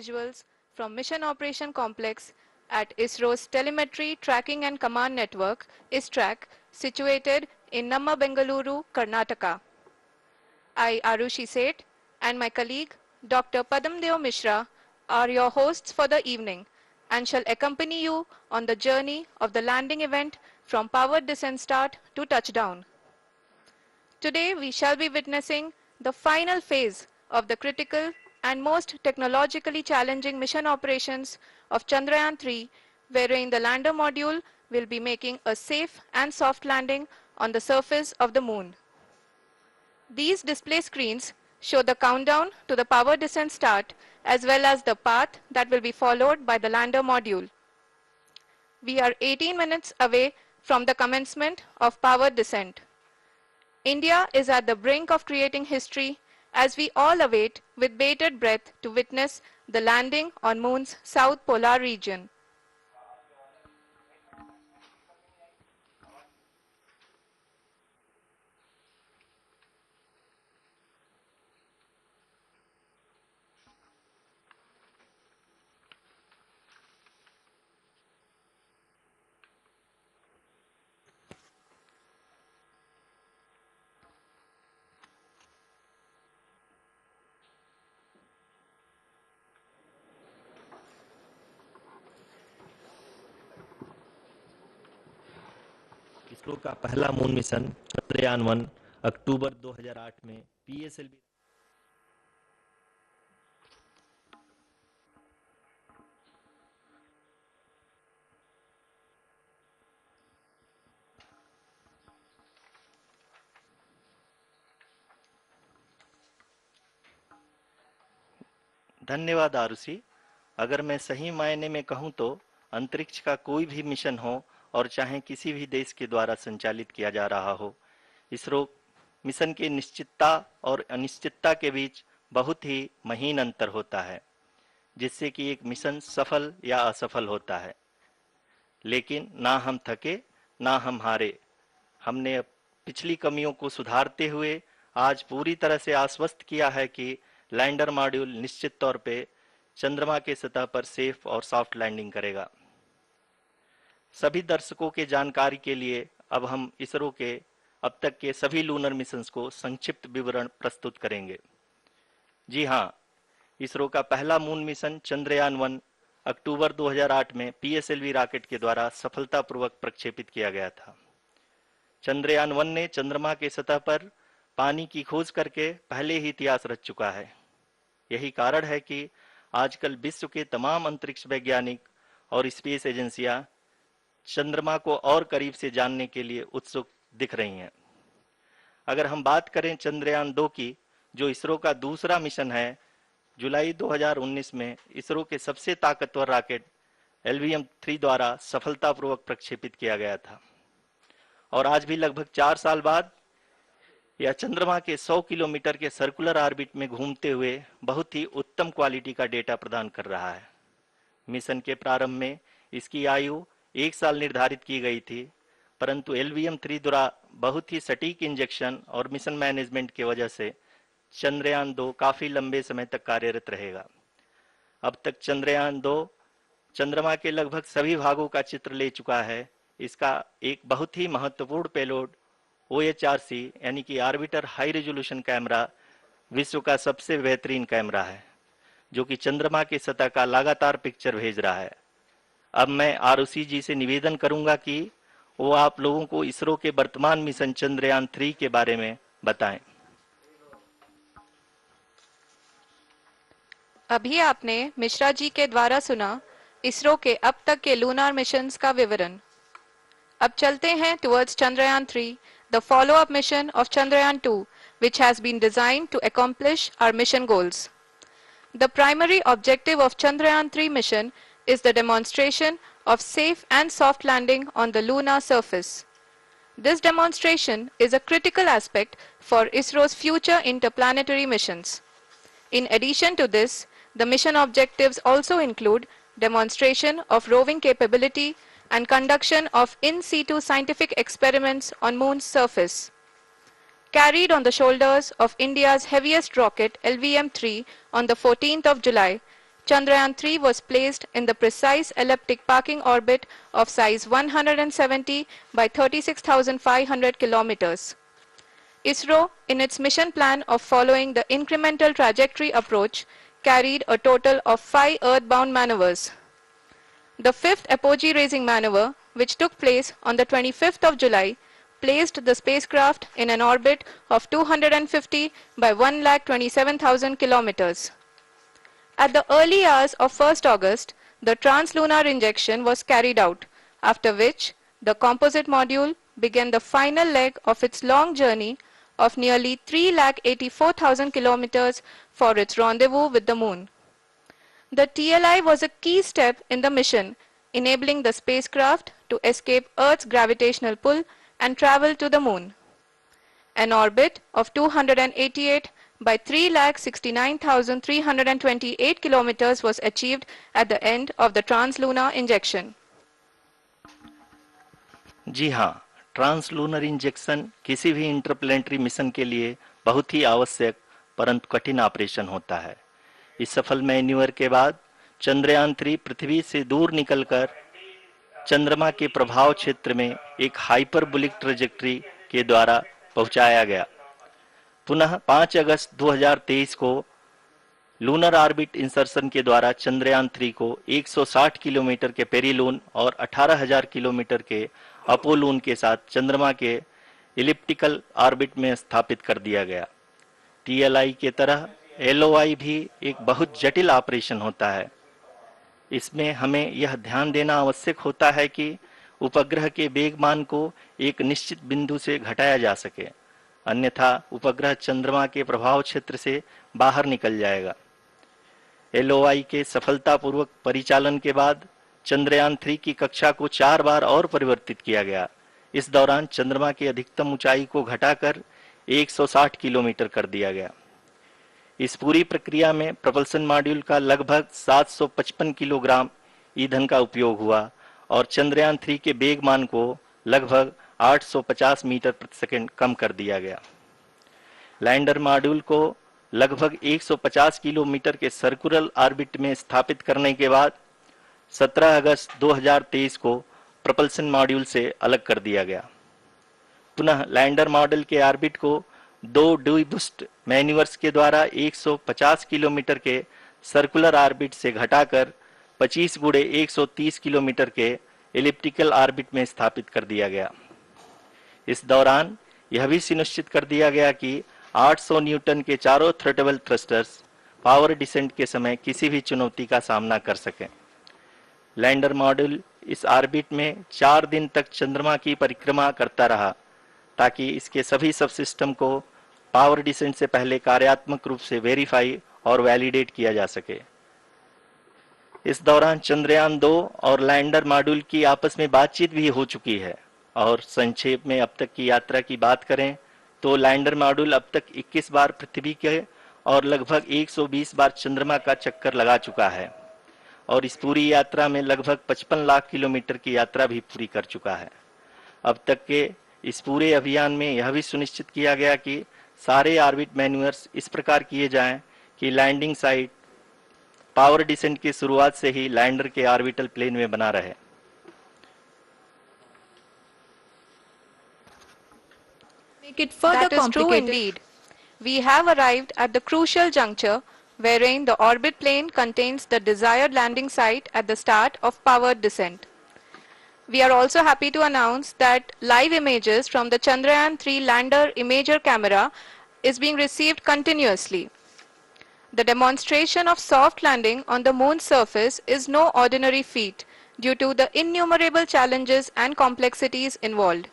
visuals from Mission Operation Complex at ISRO's Telemetry Tracking and Command Network, ISTRAC, situated in Namma, Bengaluru, Karnataka. I, Arushi Seth, and my colleague, Dr. Padamdeo Mishra, are your hosts for the evening and shall accompany you on the journey of the landing event from powered descent start to touchdown. Today, we shall be witnessing the final phase of the critical and most technologically challenging mission operations of Chandrayaan-3, wherein the lander module will be making a safe and soft landing on the surface of the moon. These display screens show the countdown to the power descent start as well as the path that will be followed by the lander module. We are 18 minutes away from the commencement of power descent. India is at the brink of creating history as we all await with bated breath to witness the landing on Moon's south polar region. ISRO का पहला moon mission Chandrayaan one अक्टूबर 2008 में PSLV धन्यवाद आरुषि। अगर मैं सही मायने में कहूं तो अंतरिक्ष का कोई भी मिशन हो और चाहे किसी भी देश के द्वारा संचालित किया जा रहा हो, इसरो मिशन के निश्चितता और अनिश्चितता के बीच बहुत ही महीन अंतर होता है, जिससे कि एक मिशन सफल या असफल होता है। लेकिन ना हम थके ना हम हारे। हमने पिछली कमियों को सुधारते हुए आज पूरी तरह से आश्वस्त किया है कि लैंडर मॉड्यूल निश्चित तौर पे चंद्रमा के सतह पर सेफ और सॉफ्ट लैंडिंग करेगा। सभी दर्शकों के जानकारी के लिए अब हम इसरो के अब तक के सभी लूनर मिशंस को संक्षिप्त विवरण प्रस्तुत करेंगे। जी हाँ, इसरो का पहला मून मिशन चंद्रयान-1 अक्टूबर 2008 में पीएसएलवी रॉकेट के द्वारा सफलतापूर्वक प्रक्षेपित किया गया था। चंद्रयान-1 ने चंद्रमा के सतह पर पानी की खोज करके पहले ही इतिहास रच चुका है। यही कारण है कि आजकल विश्व के तमाम अंतरिक्ष वैज्ञानिक और स्पेस एजेंसियां चंद्रमा को और करीब से जानने के लिए उत्सुक दिख रही हैं। अगर हम बात करें चंद्रयान-2 की, जो इसरो का दूसरा मिशन है, जुलाई 2019 में इसरो के सबसे ताकतवर रॉकेट LVM-3 द्वारा सफलतापूर्वक प्रक्षेपित किया गया था और आज भी लगभग 4 साल बाद यह चंद्रमा के 100 किलोमीटर के सर्कुलर ऑर्बिट में घूमते हुए बहुत ही उत्तम क्वालिटी का डेटा प्रदान कर रहा है। मिशन के प्रारंभ में इसकी आयु 1 साल निर्धारित की गई थी, परंतु LVM-3 द्वारा बहुत ही सटीक इंजेक्शन और मिशन मैनेजमेंट की वजह से चंद्रयान-2 काफी लंबे समय तक कार्यरत रहेगा। अब तक चंद्रयान-2 चंद्रमा के लगभग सभी भागों का चित्र ले चुका है। इसका एक बहुत ही महत्वपूर्ण पेलोड OHRC यानी कि ऑर्बिटर हाई रेजोल्यूशन कैमरा विश्व का सबसे बेहतरीन कैमरा है, जो कि चंद्रमा की सतह का लगातार पिक्चर भेज रहा है। अब मैं आरुषि जी से निवेदन करूंगा कि वो आप लोगों को इसरो के वर्तमान मिशन चंद्रयान-3 के बारे में बताएं। अभी आपने मिश्रा जी के द्वारा सुना इसरो के अब तक के लूनार मिशंस का विवरण। अब चलते हैं towards Chandrayaan-3, the follow-up mission of Chandrayaan-2, which has been designed to accomplish our mission goals. The primary objective of Chandrayaan-3 mission is the demonstration of safe and soft landing on the lunar surface. This demonstration is a critical aspect for ISRO's future interplanetary missions. In addition to this, the mission objectives also include demonstration of roving capability and conduction of in situ scientific experiments on Moon's surface. Carried on the shoulders of India's heaviest rocket LVM-3 on the 14th of July, Chandrayaan-3 was placed in the precise elliptic parking orbit of size 170 by 36,500 kilometers. ISRO, in its mission plan of following the incremental trajectory approach, carried a total of 5 earthbound maneuvers. The fifth apogee raising maneuver, which took place on the 25th of July, placed the spacecraft in an orbit of 250 by 1,27,000 kilometers. At the early hours of 1st August, the translunar injection was carried out, after which the composite module began the final leg of its long journey of nearly 3,84,000 kilometers for its rendezvous with the Moon. The TLI was a key step in the mission, enabling the spacecraft to escape Earth's gravitational pull and travel to the Moon. An orbit of 288 by 3,69,328 kilometers was achieved at the end of the translunar injection. जी हाँ, translunar injection किसी भी interplanetary mission के लिए बहुत ही आवश्यक परंतु कठिन operation होता है। इस सफल मैन्यूवर के बाद चंद्रयान-3 पृथ्वी से दूर निकलकर चंद्रमा के प्रभाव क्षेत्र में एक हाइपरबोलिक ट्रैजेक्टरी के द्वारा पहुंचाया गया। पुनः 5 अगस्त 2023 को लूनर ऑर्बिट इंसर्शन के द्वारा चंद्रयान-3 को 160 किलोमीटर के पेरीलून और 18,000 किलोमीटर के अपोलून के साथ चंद्रमा के इलिप्टिकल ऑर्बिट में स्थापित कर दिया गया। टीएलआई के तरह एलओआई भी एक बहुत जटिल ऑपरेशन होता है। इसमें हमें यह ध्यान देना आवश्यक होता है कि उपग्रह के वेगमान को एक निश्चित बिंदु से घटाया जा सके, अन्यथा उपग्रह चंद्रमा के प्रभाव क्षेत्र से बाहर निकल जाएगा। एलओआई के सफलतापूर्वक परिचालन के बाद चंद्रयान-3 की कक्षा को 4 बार और परिवर्तित किया गया। इस दौरान चंद्रमा की अधिकतम ऊंचाई को घटाकर 160 किलोमीटर कर दिया गया। इस पूरी प्रक्रिया में प्रपल्सन मॉड्यूल का लगभग 755 किलोग्राम ईंधन का उपयोग हुआ और चंद्रयान-3 के वेगमान को लगभग 850 मीटर प्रति सेकंड कम कर दिया गया। लैंडर मॉड्यूल को लगभग 150 किलोमीटर के सर्कुलर ऑर्बिट में स्थापित करने के बाद 17 अगस्त 2023 को प्रपल्सन मॉड्यूल से अलग कर दिया गया। पुनः लैंडर मॉड्यूल के ऑर्बिट को 2 डीबूस्ट मैन्यूवर्स के द्वारा 150 किलोमीटर के सर्कुलर ऑर्बिट से घटाकर 25 गुणे 130 किलोमीटर के एलिप्टिकल ऑर्बिट में स्थापित कर दिया गया। इस दौरान यह भी सुनिश्चित कर दिया गया कि 800 न्यूटन के चारों थ्रटेबल थ्रस्टर्स पावर डिसेंट के समय किसी भी चुनौती का सामना कर सकें। लैंडर मॉड्यूल इस ऑर्बिट में 4 दिन तक चंद्रमा की परिक्रमा करता रहा ताकि इसके सभी सब सिस्टम को पावर डिसेंट से पहले कार्यात्मक रूप से वेरीफाई और वैलिडेट किया जा सके। इस दौरान चंद्रयान-2 और लैंडर मॉड्यूल की आपस में बातचीत भी हो चुकी है। और संक्षेप में अब तक की यात्रा की बात करें तो लैंडर मॉड्यूल अब तक 21 बार पृथ्वी के और लगभग 120 बार चंद्रमा का चक्कर लगा चुका है और इस पूरी यात्रा में लगभग 55 लाख किलोमीटर की यात्रा भी पूरी कर चुका है। अब तक के इस पूरे अभियान में यह भी सुनिश्चित किया गया कि सारे ऑर्बिट मैन्यूवर्स इस प्रकार किए जाएं कि लैंडिंग साइट पावर डिसेंट की शुरुआत से ही लैंडर के ऑर्बिटल प्लेन में बना रहे। Make it further That is true complicated. indeed. We have arrived at the crucial juncture wherein the orbit plane contains the desired landing site at the start of powered descent. We are also happy to announce that live images from the Chandrayaan-3 lander imager camera is being received continuously. The demonstration of soft landing on the moon's surface is no ordinary feat due to the innumerable challenges and complexities involved.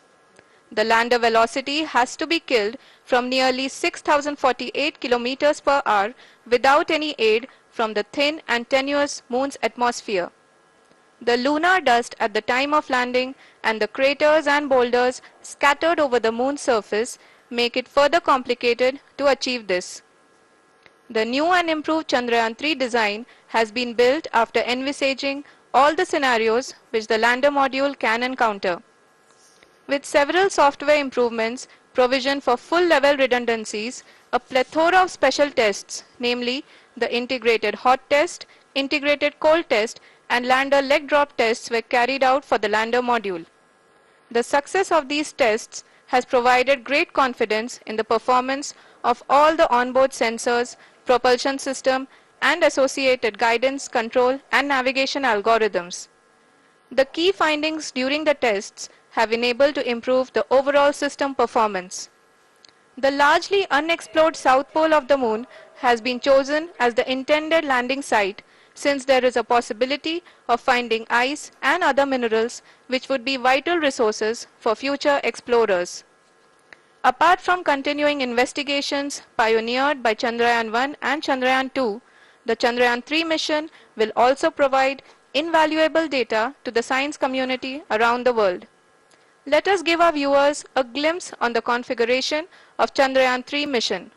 The lander velocity has to be killed from nearly 6,048 kilometers per hour without any aid from the thin and tenuous moon's atmosphere. The lunar dust at the time of landing and the craters and boulders scattered over the moon's surface make it further complicated to achieve this. The new and improved Chandrayaan-3 design has been built after envisaging all the scenarios which the lander module can encounter. With several software improvements, provision for full-level redundancies, a plethora of special tests, namely the integrated hot test, integrated cold test, and lander leg drop tests were carried out for the lander module. The success of these tests has provided great confidence in the performance of all the onboard sensors, propulsion system, and associated guidance, control, and navigation algorithms. The key findings during the tests have enabled to improve the overall system performance. The largely unexplored south pole of the moon has been chosen as the intended landing site since there is a possibility of finding ice and other minerals which would be vital resources for future explorers. Apart from continuing investigations pioneered by Chandrayaan-1 and Chandrayaan-2, the Chandrayaan-3 mission will also provide invaluable data to the science community around the world. Let us give our viewers a glimpse on the configuration of Chandrayaan-3 mission.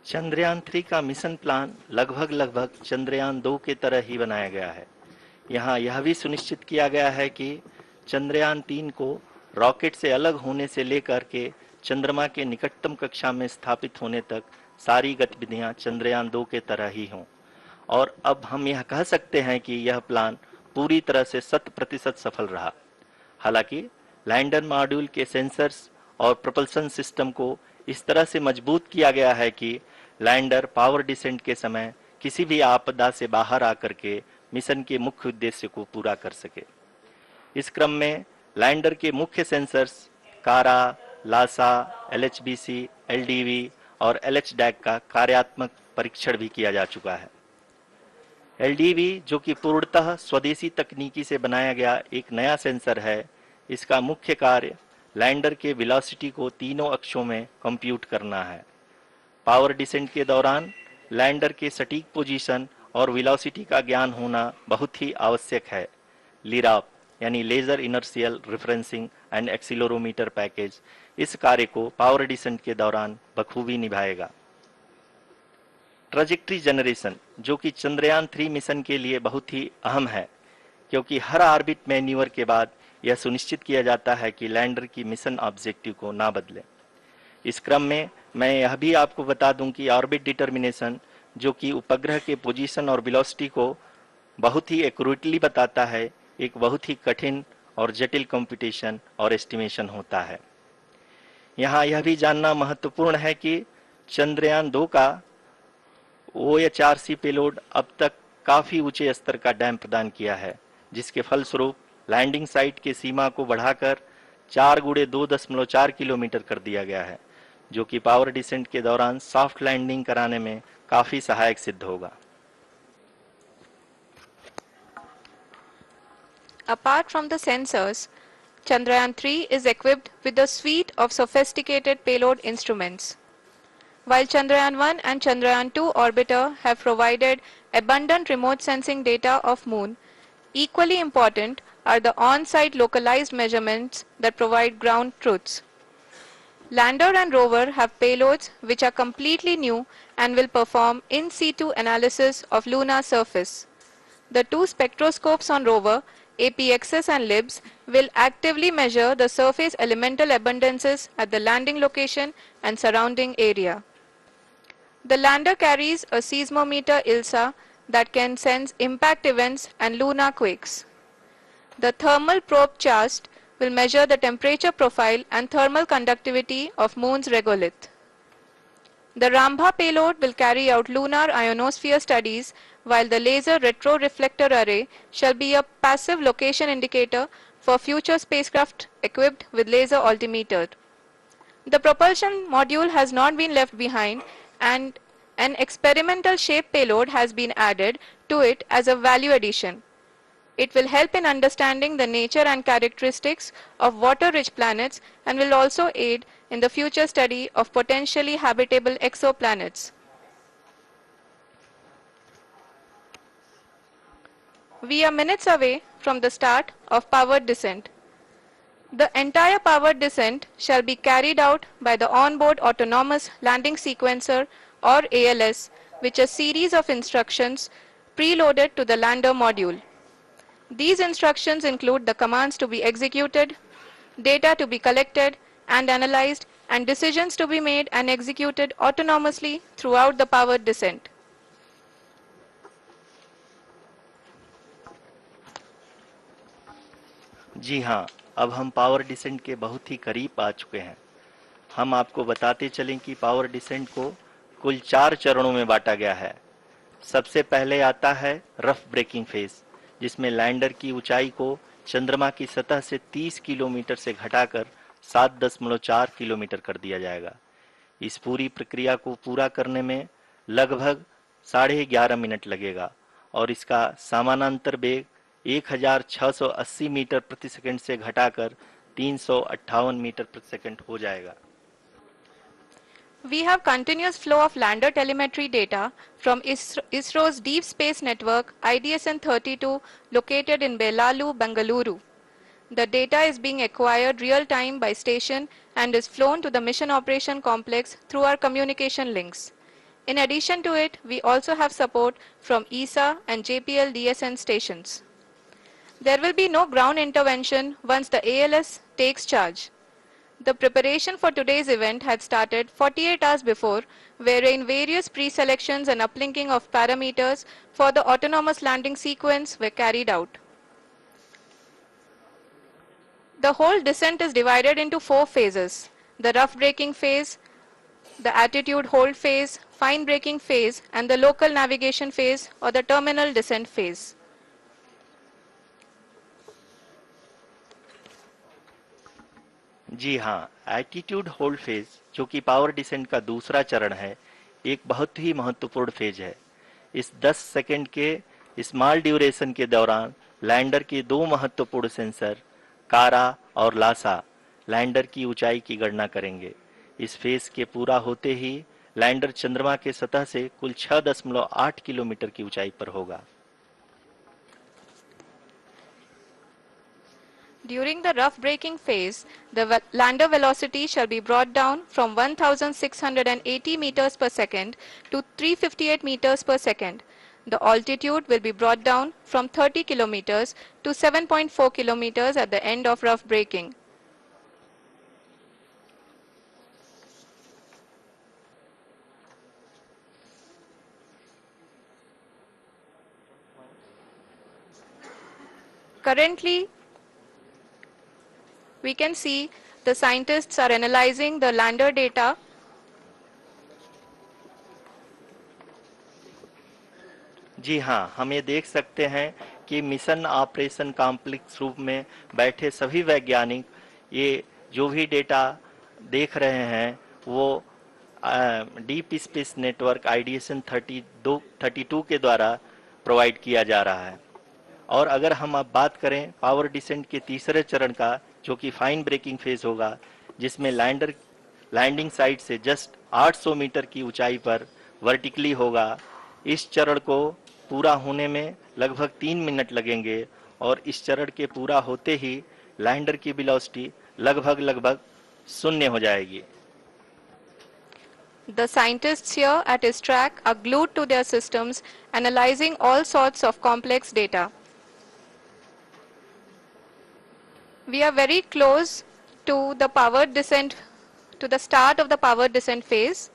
Chandrayaan 3 का mission plan लगभग चंद्रयान 2 के तरह ही बनाया गया है। यहाँ यह भी सुनिश्चित किया गया है कि चंद्रयान 3 को रॉकेट से अलग होने से लेकर के चंद्रमा के निकटतम कक्षा में स्थापित होने तक सारी गतिविधियां चंद्रयान 2 के तरह ही हों। और अब हम यह कह सकते हैं कि यह प्लान पूरी तरह से 100% सफल रहा। हालांकि लैंडर मॉड्यूल के सेंसर्स और प्रोपल्शन सिस्टम को इस तरह से मजबूत किया गया है कि लैंडर पावर डिसेंट के समय किसी भी आपदा से बाहर आकर के मिशन के मुख्य उद्देश्य को पूरा कर सके। इस क्रम में लैंडर के मुख्य सेंसर्स कारा, लासा, एलएचबीसी, एलडीवी और एलएचडैक का कार्यात्मक परीक्षण भी किया जा चुका है। एलडीवी, जो कि पूर्णतः स्वदेशी तकनीकी से बनाया गया एक नया सेंसर है, इसका मुख्य कार्य लैंडर के वेलोसिटी को तीनों अक्षों में कंप्यूट करना है। पावर डिसेंट के दौरान लैंडर के सटीक पोजीशन और वेलोसिटी का ज्ञान होना बहुत ही आवश्यक है। लिराप यानी laser inertial referencing and accelerometer package इस कार्य को पावर डिसेंट के दौरान बखूबी निभाएगा। ट्रैजेक्टरी जनरेशन, जो कि चंद्रयान 3 मिशन के लिए बहुत ही अहम है, क्योंकि हर ऑर्बिट मैन्यूवर के बाद यह सुनिश्चित किया जाता है कि लैंडर की मिशन ऑब्जेक्टिव को ना बदले। इस क्रम में मैं यह भी आपको बता दूं कि ऑर्बिट डिटर्मिनेशन, जो कि उपग्रह के पोजीशन और वेलोसिटी को बहुत ही एक्यूरेटली बताता है, एक बहुत ही कठिन और जटिल कंप्यूटेशन और एस्टिमेशन होता है। यहाँ यह भी जानना महत्वपूर्ण है कि चंद्रयान 2 का OHRC पेलोड अब तक काफी ऊंचे स्तर का डैम प्रदान किया है, जिसके फलस्वरूप लैंडिंग साइट की सीमा को बढ़ाकर 4 गुणे 2.4 किलोमीटर कर दिया गया है, जो कि पावर डिसेंट के दौरान सॉफ्ट लैंडिंग कराने में काफी सहायक सिद्ध होगा। Apart from the sensors, Chandrayaan-3 is equipped with a suite of sophisticated payload instruments. While Chandrayaan-1 and Chandrayaan-2 orbiter have provided abundant remote sensing data of Moon, equally important are the on-site localized measurements that provide ground truths. Lander and rover have payloads which are completely new and will perform in situ analysis of lunar surface. The two spectroscopes on rover, APXS and LIBS, will actively measure the surface elemental abundances at the landing location and surrounding area. The lander carries a seismometer ILSA that can sense impact events and lunar quakes. The thermal probe CHAST will measure the temperature profile and thermal conductivity of Moon's regolith. The Rambha payload will carry out lunar ionosphere studies, while the laser retroreflector array shall be a passive location indicator for future spacecraft equipped with laser altimeter. The propulsion module has not been left behind, and an experimental shape payload has been added to it as a value addition. It will help in understanding the nature and characteristics of water-rich planets and will also aid in the future study of potentially habitable exoplanets. We are minutes away from the start of powered descent. The entire powered descent shall be carried out by the onboard autonomous landing sequencer or ALS, which is a series of instructions preloaded to the lander module. These instructions include the commands to be executed, data to be collected and analyzed, and decisions to be made and executed autonomously throughout the powered descent. जी हाँ, अब हम power descent के बहुत ही करीब आ चुके हैं। हम आपको बताते चलें कि पावर डिसेंट को कुल 4 चरणों में बांटा गया है। सबसे पहले आता है रफ ब्रेकिंग फेज, जिसमें लैंडर की ऊंचाई को चंद्रमा की सतह से 30 किलोमीटर से घटाकर 7.4 किलोमीटर कर दिया जाएगा। इस पूरी प्रक्रिया को पूरा करने में लगभग 11.5 मिनट लगेगा और इसका समानांतर वेग 1680 मीटर प्रति सेकंड से घटाकर 358 मीटर प्रति सेकंड हो जाएगा। We have continuous flow of lander telemetry data from ISRO's Deep Space Network IDSN-32 located in Belalu, Bengaluru. The data is being acquired real time by station and is flown to the mission operation complex through our communication links. In addition to it, we also have support from ESA and JPL DSN stations. There will be no ground intervention once the ALS takes charge. The preparation for today's event had started 48 hours before, wherein various pre-selections and uplinking of parameters for the autonomous landing sequence were carried out. The whole descent is divided into 4 phases: the rough braking phase, the attitude hold phase, fine braking phase, and the local navigation phase or the terminal descent phase. जी हाँ, attitude hold phase, जो कि power descent का दूसरा चरण है, एक बहुत ही महत्वपूर्ण फेज है। इस 10 सेकंड के स्मॉल ड्यूरेशन के दौरान लैंडर के दो महत्वपूर्ण सेंसर कारा और लासा लैंडर की ऊंचाई की गणना करेंगे। इस फेज के पूरा होते ही लैंडर चंद्रमा के सतह से कुल 6.8 किलोमीटर की ऊंचाई पर होगा। During the rough braking phase, the lander velocity shall be brought down from 1680 meters per second to 358 meters per second. The altitude will be brought down from 30 kilometers to 7.4 kilometers at the end of rough braking. Currently, we can see the scientists are analyzing the lander data. जी हाँ, हम ये देख सकते हैं कि mission operation complex रूप में बैठे सभी वैज्ञानिक ये जो भी डेटा देख रहे हैं वो डीप स्पेस नेटवर्क आईडीएसएन 32 के द्वारा प्रोवाइड किया जा रहा है। और अगर हम अब बात करें पावर डिसेंट के तीसरे चरण का, जो कि फाइन ब्रेकिंग फेज होगा, जिसमें लैंडर लैंडिंग साइट से जस्ट 800 मीटर की ऊंचाई पर वर्टिकली होगा। इस चरण को पूरा होने में लगभग 3 मिनट लगेंगे और इस चरण के पूरा होते ही लैंडर की वेलोसिटी लगभग शून्य हो जाएगी। The scientists here at ISTRAC are glued to their systems, analyzing all sorts of complex data. We are very close to the powered descent, to the start of the powered descent phase.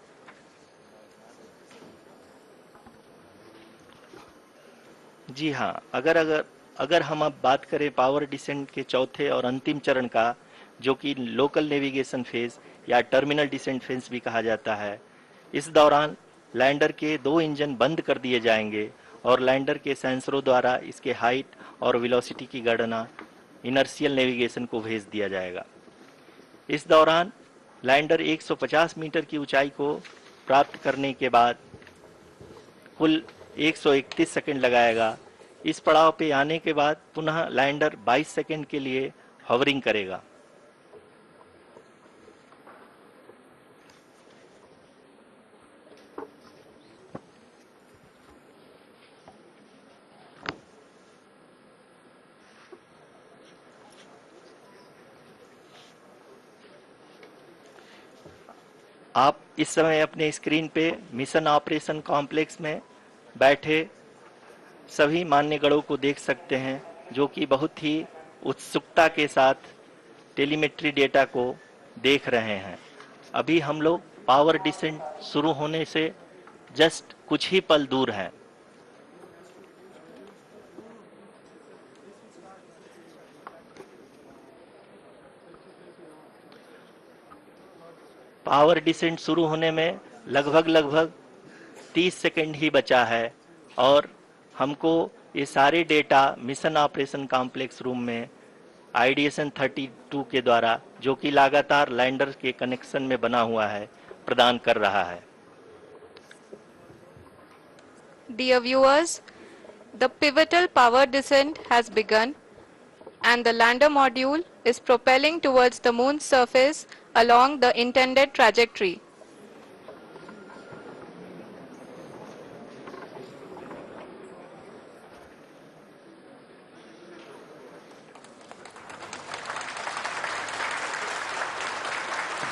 जी हाँ, अगर हम अब बात करें power descent के चौथे और अंतिम चरण का, जो कि लोकल नेविगेशन फेज या टर्मिनल डिसेंट फेज भी कहा जाता है, इस दौरान लैंडर के दो इंजन बंद कर दिए जाएंगे और लैंडर के सेंसरों द्वारा इसके हाइट और वेलोसिटी की गणना इनर्शियल नेविगेशन को भेज दिया जाएगा। इस दौरान लैंडर 150 मीटर की ऊंचाई को प्राप्त करने के बाद कुल 131 सेकंड लगाएगा। इस पड़ाव पे आने के बाद पुनः लैंडर 22 सेकंड के लिए हवरिंग करेगा। आप इस समय अपने स्क्रीन पे मिशन ऑपरेशन कॉम्प्लेक्स में बैठे सभी मान्यगणों को देख सकते हैं, जो कि बहुत ही उत्सुकता के साथ टेलीमेट्री डेटा को देख रहे हैं। अभी हम लोग पावर डिसेंट शुरू होने से जस्ट कुछ ही पल दूर हैं। पावर डिसेंट शुरू होने में लगभग 30 सेकंड ही बचा है और हमको ये सारे data mission operation complex room में आईडीएसएन 32 के द्वारा, जो कि लगातार लैंडर के कनेक्शन में बना हुआ है, प्रदान कर रहा है। Dear viewers, the pivotal power descent has begun and the lander module is propelling towards the moon's surface along the intended trajectory.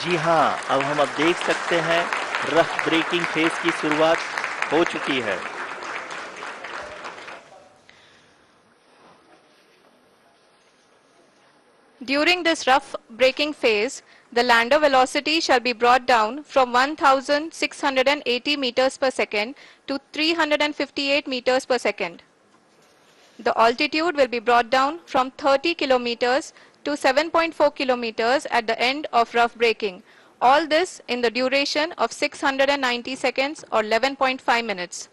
जी हाँ, अब देख सकते हैं रफ ब्रेकिंग फेज की शुरुआत हो चुकी है। During this rough braking phase, the lander velocity shall be brought down from 1680 meters per second to 358 meters per second. The altitude will be brought down from 30 kilometers to 7.4 kilometers at the end of rough braking. All this in the duration of 690 seconds or 11.5 minutes.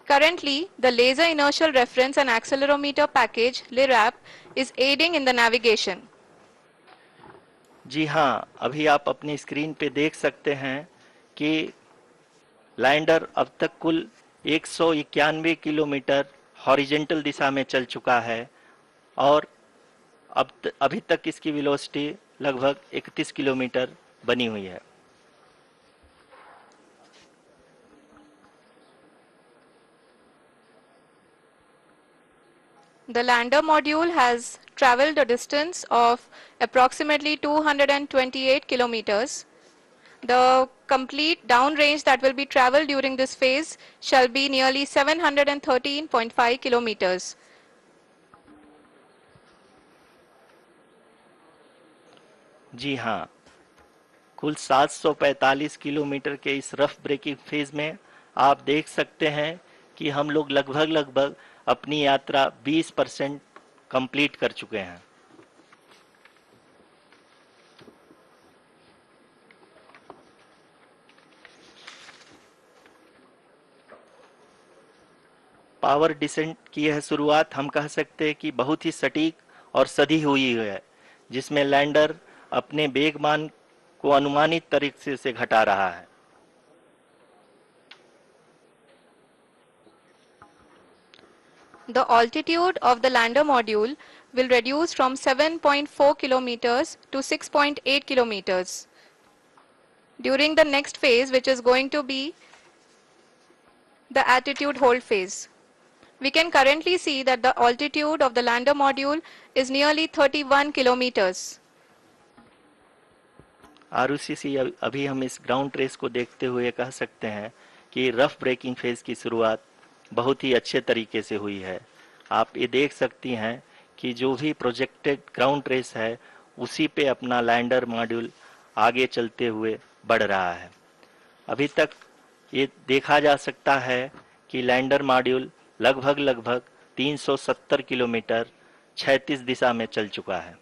Currently, the Laser Inertial Reference and Accelerometer package (LIRAP) is aiding in the navigation. जी हाँ, अभी आप अपनी screen पे देख सकते हैं कि lander अब तक कुल 191 किलोमीटर हॉरिजेंटल दिशा में चल चुका है और अभी तक इसकी वेलोसिटी लगभग 31 किलोमीटर बनी हुई है। The lander module has traveled a distance of approximately 228 kilometers. The complete downrange that will be traveled during this phase shall be nearly 713.5 kilometers. जी हाँ, कुल 745 किलोमीटर के इस रफ ब्रेकिंग फेज में आप देख सकते हैं कि हम लोग लगभग अपनी यात्रा 20% कंप्लीट कर चुके हैं। पावर डिसेंट की यह शुरुआत हम कह सकते हैं कि बहुत ही सटीक और सधी हुई है, जिसमें लैंडर अपने वेगमान को अनुमानित तरीके से घटा रहा है। The altitude of the lander module will reduce from 7.4 kilometers to 6.8 kilometers. During the next phase, which is going to be the attitude hold phase. We can currently see that the altitude of the lander module is nearly 31 kilometers. आरयूसीसी अभी हम इस ground trace को देखते हुए कह सकते हैं कि रफ ब्रेकिंग फेज की शुरुआत बहुत ही अच्छे तरीके से हुई है। आप ये देख सकती हैं कि जो भी प्रोजेक्टेड ग्राउंड ट्रेस है, उसी पे अपना लैंडर मॉड्यूल आगे चलते हुए बढ़ रहा है। अभी तक ये देखा जा सकता है कि लैंडर मॉड्यूल लगभग 370 किलोमीटर 36 दिशा में चल चुका है।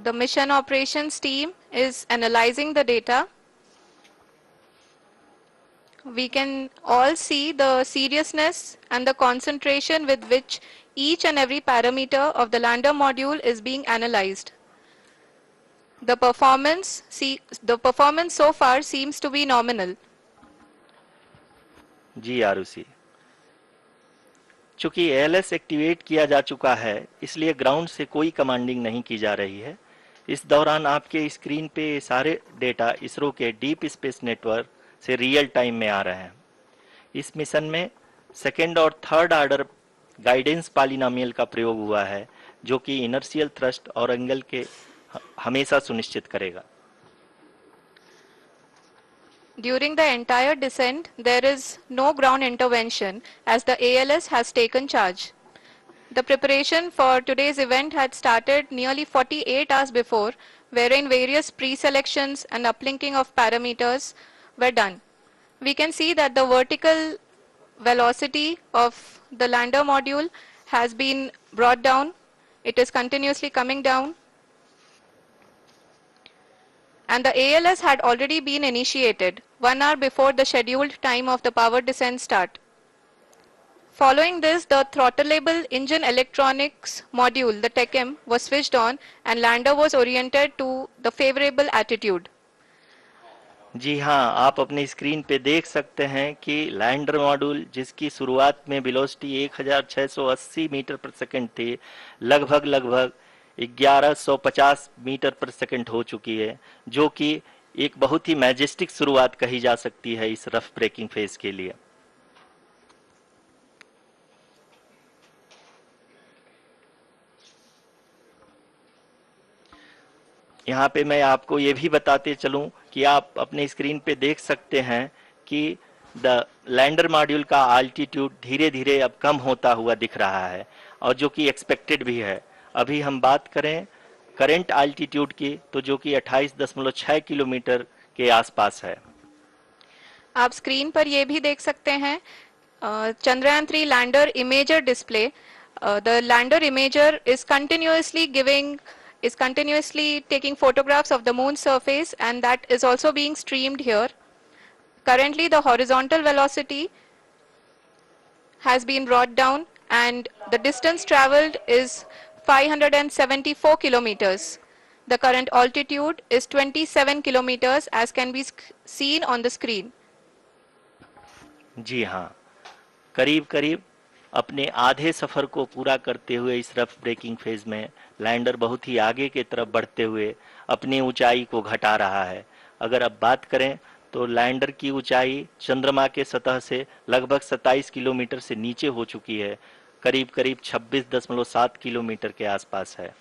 The mission operations team is analyzing the data. We can all see the seriousness and the concentration with which each and every parameter of the lander module is being analyzed. The performance so far seems to be nominal. जी आरुषि, चूंकि ALS activate किया जा चुका है, इसलिए ground से कोई commanding नहीं की जा रही है। इस दौरान आपके स्क्रीन पे सारे डेटा इसरो के डीप स्पेस नेटवर्क से रियल टाइम में आ रहे हैं। इस मिशन में सेकेंड और थर्ड ऑर्डर गाइडेंस पॉलिनोमियल का प्रयोग हुआ है, जो कि इनर्शियल थ्रस्ट और एंगल के हमेशा सुनिश्चित करेगा। During the entire descent, there is no ground intervention as the ALS has taken charge. The preparation for today's event had started nearly 48 hours before, wherein various pre-selections and uplinking of parameters were done. We can see that the vertical velocity of the lander module has been brought down. It is continuously coming down. And the ALS had already been initiated 1 hour before the scheduled time of the power descent start. Following this, the throttleable engine electronics module, the TECM, was switched on and lander was oriented to the favorable attitude. जी हाँ, आप अपनी screen पे देख सकते हैं कि lander module जिसकी शुरुआत में वेलोसिटी 1680 मीटर पर सेकंड थी, लगभग 1150 मीटर पर सेकंड हो चुकी है, जो कि एक बहुत ही मैजेस्टिक शुरुआत कही जा सकती है इस रफ ब्रेकिंग फेज के लिए। यहाँ पे मैं आपको ये भी बताते चलूं कि आप अपने स्क्रीन पे देख सकते हैं कि द लैंडर मॉड्यूल का आल्टीट्यूड धीरे धीरे अब कम होता हुआ दिख रहा है, और जो कि एक्सपेक्टेड भी है। अभी हम बात करें करंट आल्टीट्यूड की, तो जो कि 28.6 किलोमीटर के आसपास है। आप स्क्रीन पर ये भी देख सकते हैं Chandrayaan 3 lander imager display. The lander imager is continuously taking photographs of the moon surface, and that is also being streamed here. Currently the horizontal velocity has been brought down and the distance traveled is 574 kilometers. The current altitude is 27 kilometers as can be seen on the screen. जी हाँ, करीब करीब अपने आधे सफर को पूरा करते हुए इस रफ ब्रेकिंग फेज में लैंडर बहुत ही आगे की तरफ बढ़ते हुए अपनी ऊंचाई को घटा रहा है। अगर अब बात करें तो लैंडर की ऊंचाई चंद्रमा के सतह से लगभग 27 किलोमीटर से नीचे हो चुकी है, करीब करीब 26.7 किलोमीटर के आसपास है।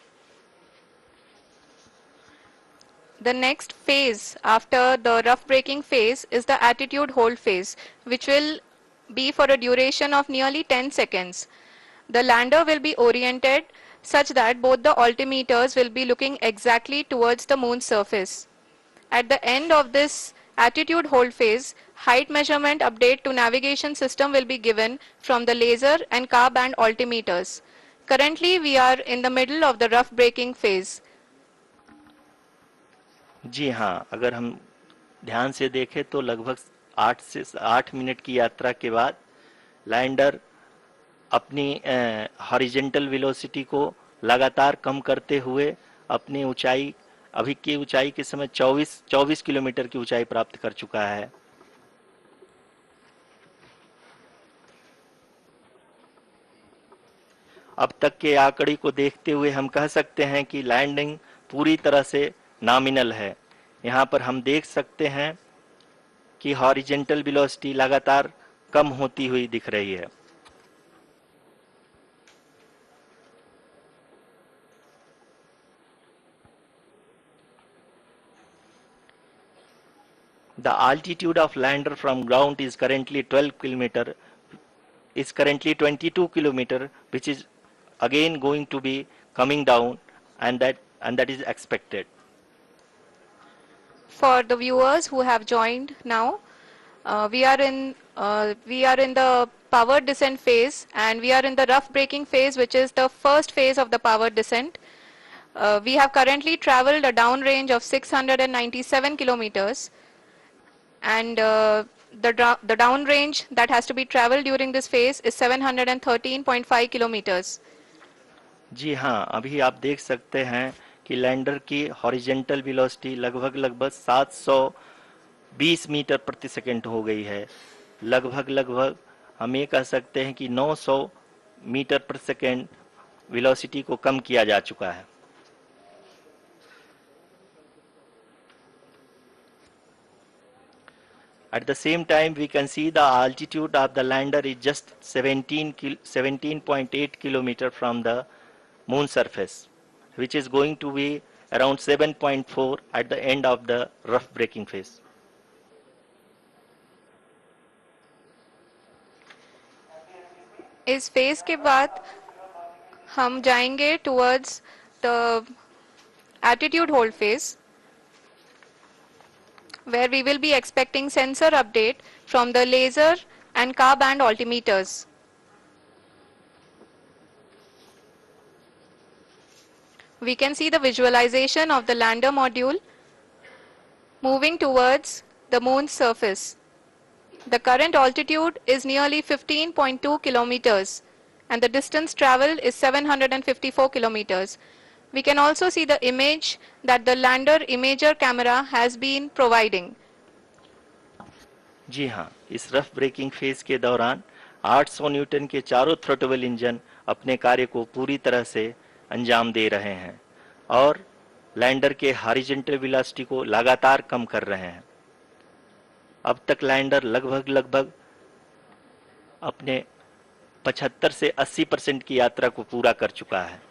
The next phase after the rough braking phase is the attitude hold phase, which will be for a duration of nearly 10 seconds. The lander will be oriented such that both the altimeters will be looking exactly towards the moon's surface. At the end of this attitude hold phase, height measurement update to navigation system will be given from the laser and car band altimeters. Currently, we are in the middle of the rough braking phase. जी हाँ, अगर हम ध्यान से देखें तो लगभग 8 minute की यात्रा के बाद लैंडर अपनी हॉरिजेंटल वेलोसिटी को लगातार कम करते हुए अपनी ऊंचाई, अभी की ऊंचाई के समय 24 किलोमीटर की ऊंचाई प्राप्त कर चुका है। अब तक के आंकड़े को देखते हुए हम कह सकते हैं कि लैंडिंग पूरी तरह से नॉमिनल है। यहाँ पर हम देख सकते हैं कि हॉरिजेंटल वेलोसिटी लगातार कम होती हुई दिख रही है। The altitude of lander from ground is currently 22 kilometer, which is again going to be coming down, and that is expected. For the viewers who have joined now, we are in the power descent phase, and we are in the rough braking phase, which is the first phase of the power descent. We have currently traveled a downrange of 697 kilometers, and the downrange that has to be traveled during this phase is 713.5 kilometers. जी हाँ, अभी आप देख सकते हैं कि lander की horizontal velocity लगभग 720 metre प्रति सेकंड हो गई है। लगभग हम ये कह सकते हैं कि 900 मीटर प्रति सेकंड वेलोसिटी को कम किया जा चुका है। At the same time, we can see the altitude of the lander is just 17.8 kilometer from the moon surface, which is going to be around 7.4 at the end of the rough braking phase. इस phase के बाद हम जाएंगे towards the attitude hold phase where we will be expecting sensor update from the laser and car band altimeters. We can see the visualization of the lander module moving towards the moon's surface. The current altitude is nearly 15.2 kilometers and the distance traveled is 754 kilometers. We can also see the image that the lander imager camera has been providing. जी हाँ, इस rough breaking phase के दौरान 800 Newton के चारों throttle engine अपने कार्य को पूरी तरह से अंजाम दे रहे हैं और लैंडर के हॉरिजॉन्टल वेलोसिटी को लगातार कम कर रहे हैं। अब तक लैंडर लगभग अपने 75 से 80% की यात्रा को पूरा कर चुका है।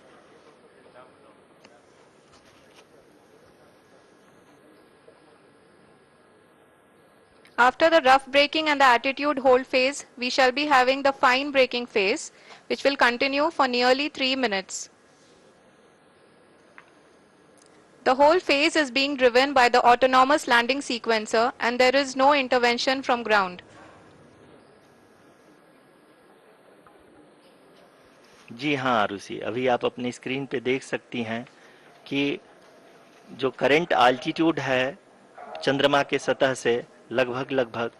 After the rough braking and the attitude hold phase, we shall be having the fine braking phase, which will continue for nearly 3 minutes. The whole phase is being driven by the autonomous landing sequencer and there is no intervention from ground. जी हाँ आरुषि, अभी आप अपनी screen पे देख सकती हैं कि जो करंट आल्टीट्यूड है चंद्रमा के सतह से लगभग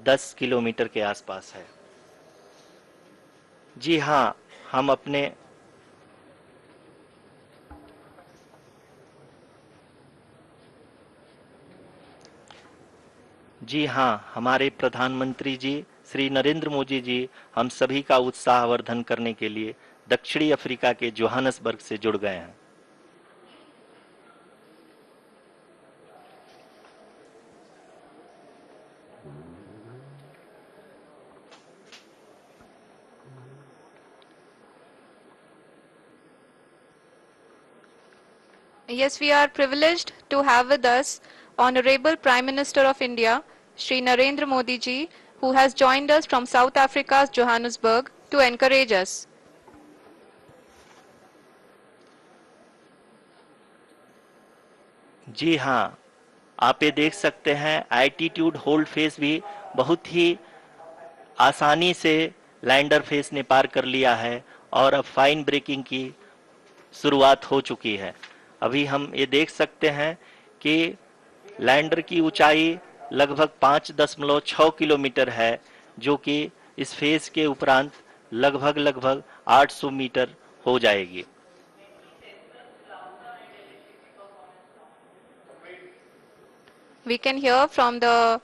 10 किलोमीटर के आसपास है। जी हाँ, हम अपने जी हाँ, हमारे प्रधानमंत्री जी श्री नरेंद्र मोदी जी हम सभी का उत्साहवर्धन करने के लिए दक्षिणी अफ्रीका के जोहानसबर्ग से जुड़ गए हैं। Yes, we are privileged to have with us Honorable Prime Minister of India, Shri Narendra Modi ji, who has joined us from South Africa's Johannesburg to encourage us. जी हाँ, आप ये देख सकते हैं एल्टीट्यूड होल्ड फेस भी बहुत ही आसानी से लैंडर फेस ने पार कर लिया है और अब फाइन ब्रेकिंग की शुरुआत हो चुकी है। अभी हम ये देख सकते हैं कि लैंडर की ऊंचाई लगभग 5.6 किलोमीटर है, जो कि इस फेज के उपरांत लगभग 800 मीटर हो जाएगी। We can hear from the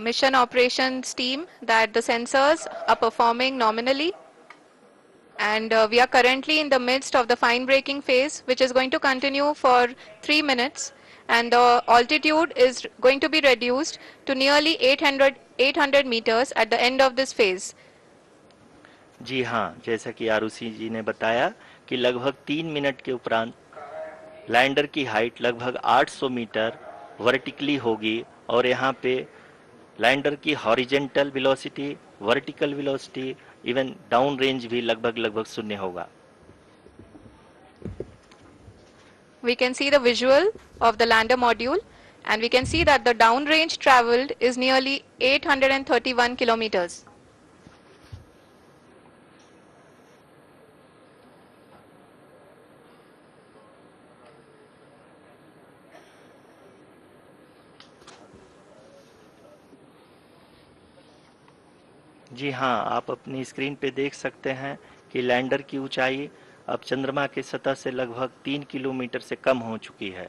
mission operations team that the sensors are performing nominally and we are currently in the midst of the fine braking phase, which is going to continue for 3 minutes and the altitude is going to be reduced to nearly 800 meters at the end of this phase. जी हाँ, जैसा कि आरुषि जी ने बताया कि लगभग 3 minute के उपरांत lander की हाइट लगभग 800 मीटर वर्टिकली होगी और यहाँ पे लैंडर की horizontal velocity, vertical velocity, even down range भी लगभग शून्य होगा। We can see the visual of the lander module and we can see that the downrange traveled is nearly 831 kilometers. जी हाँ, आप अपनी स्क्रीन पे देख सकते हैं कि लैंडर की ऊंचाई अब चंद्रमा की सतह से लगभग 3 किलोमीटर से कम हो चुकी है।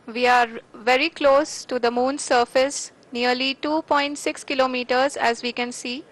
We are very close to the moon's surface, nearly 2.6 kilometers as we can see.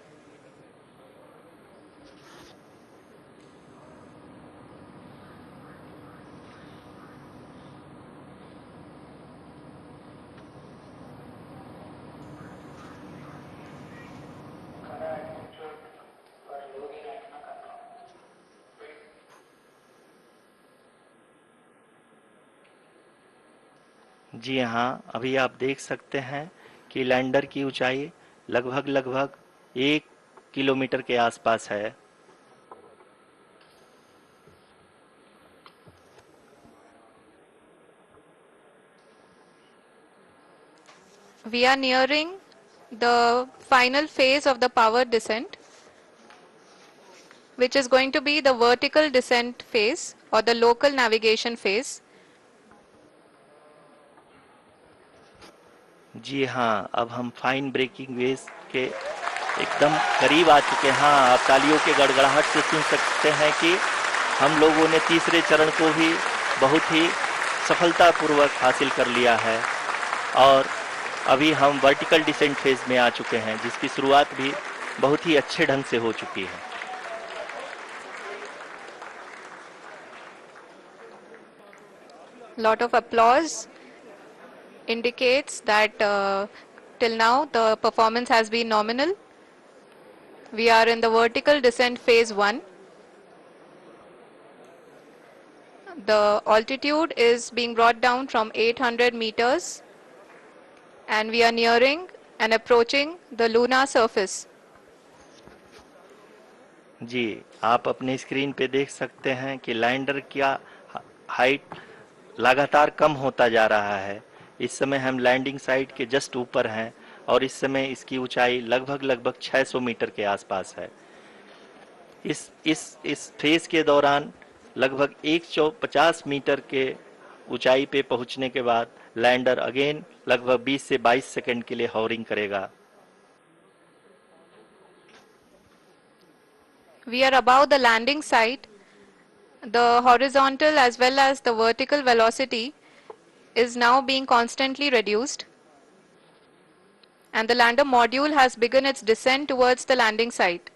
जी हाँ, अभी आप देख सकते हैं कि लैंडर की ऊंचाई लगभग लगभग 1 किलोमीटर के आसपास है। We are nearing the final phase of the power descent, which is going to be the vertical descent phase or the local navigation phase. जी हाँ, अब हम फाइन ब्रेकिंग वेव्स के एकदम करीब आ चुके हैं। हाँ, आप तालियों के गड़गड़ाहट से सुन सकते हैं कि हम लोगों ने तीसरे चरण को भी बहुत ही सफलतापूर्वक हासिल कर लिया है और अभी हम वर्टिकल डिसेंट फेज में आ चुके हैं, जिसकी शुरुआत भी बहुत ही अच्छे ढंग से हो चुकी है। Lot of applause indicates that till now the performance has been nominal. We are in the vertical descent phase 1. The altitude is being brought down from 800 meters and we are nearing and approaching the lunar surface. जी, आप अपने screen पे देख सकते हैं कि lander का height लगातार कम होता जा रहा है। इस समय हम लैंडिंग साइट के जस्ट ऊपर हैं और इस समय इसकी ऊंचाई लगभग लगभग 600 मीटर के आसपास है। इस फेज के दौरान लगभग 150 मीटर के ऊंचाई पे पहुंचने के बाद लैंडर अगेन लगभग 20 से 22 सेकंड के लिए हॉवरिंग करेगा। We are above the landing site. The horizontal as well as the vertical velocity is now being constantly reduced and the lander module has begun its descent towards the landing site.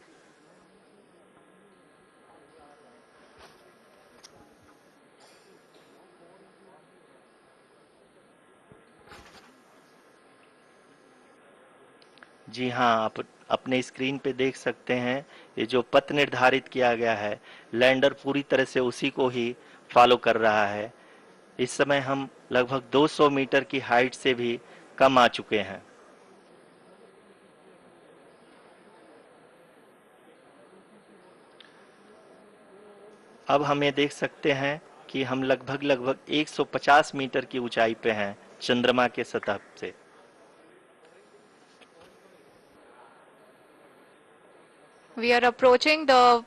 जी हाँ, आप अपने screen पे देख सकते हैं ये जो पथ निर्धारित किया गया है, लैंडर पूरी तरह से उसी को ही फॉलो कर रहा है। इस समय हम लगभग 200 मीटर की हाइट से भी कम आ चुके हैं। अब हम ये देख सकते हैं कि हम लगभग लगभग 150 मीटर की ऊंचाई पे हैं चंद्रमा के सतह से। We are approaching the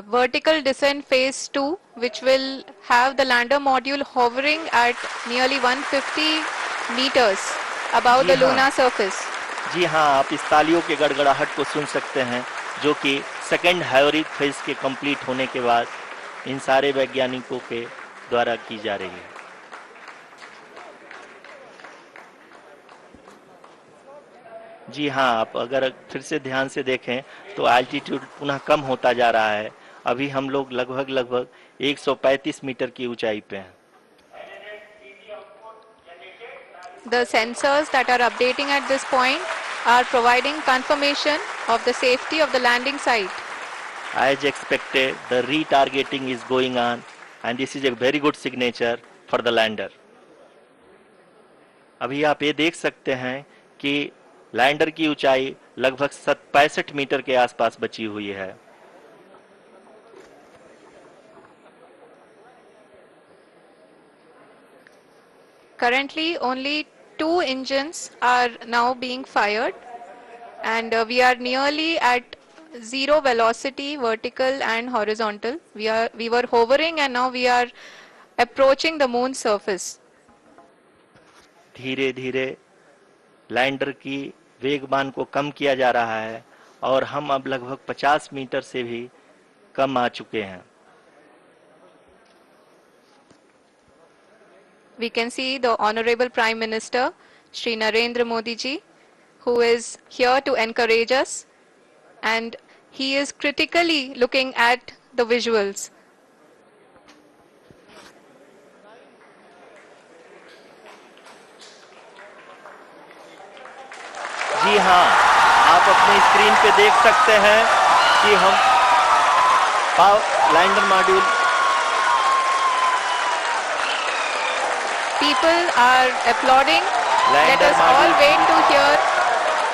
vertical descent phase 2, which will have the lander module hovering at nearly 150 meters above ji the हाँ, lunar surface. जी हाँ, आप इस तालियों के गड़गड़ाहट को सुन सकते हैं जो कि सेकंड हाइवरिक फेज के कंप्लीट होने के बाद इन सारे वैज्ञानिकों के द्वारा की जा रही है। जी हाँ, आप अगर फिर से ध्यान से देखें तो एल्टीट्यूड पुनः कम होता जा रहा है। अभी हम लोग लगभग लगभग 135 मीटर की ऊंचाई पे हैं। The sensors that are updating at this point are providing confirmation of the safety of the landing site. As expected, the retargeting is going on and this is a very good signature for the lander. अभी आप ये देख सकते हैं कि lander की ऊंचाई लगभग 65 मीटर के आसपास बची हुई है। Currently, only 2 engines are now being fired and we are nearly at zero velocity, vertical and horizontal. We were hovering and now we are approaching the moon's surface. धीरे धीरे लैंडर की वेगमान को कम किया जा रहा है और हम अब लगभग 50 मीटर से भी कम आ चुके हैं। We can see the Honorable Prime Minister, Shri Narendra Modi ji, who is here to encourage us and he is critically looking at the visuals. जी हाँ, आप अपनी स्क्रीन पे देख सकते हैं कि हम lander module people are applauding. Let lander us all module wait to hear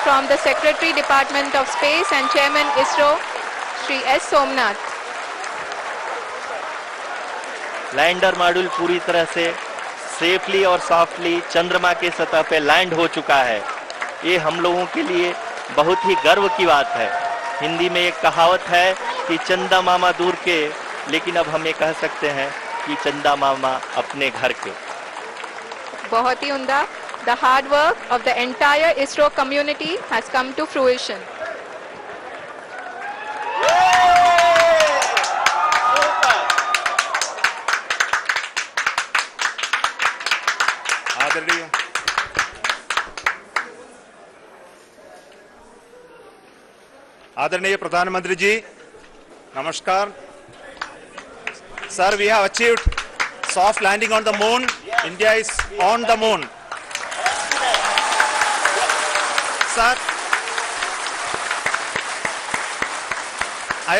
from the Secretary Department of Space and Chairman ISRO, Shri S. Somnath. Lander module पूरी तरह से सेफली और सॉफ्टली चंद्रमा के सतह पे लैंड हो चुका है। ये हम लोगों के लिए बहुत ही गर्व की बात है। हिंदी में एक कहावत है कि चंदा मामा दूर के, लेकिन अब हम ये कह सकते हैं कि चंदा मामा अपने घर के। बहुत ही उम्दा. The hard work of the entire ISRO community has come to fruition. आदरणीय प्रधानमंत्री जी, नमस्कार. Sir, we have achieved soft landing on the moon. India is on the moon. Sir, I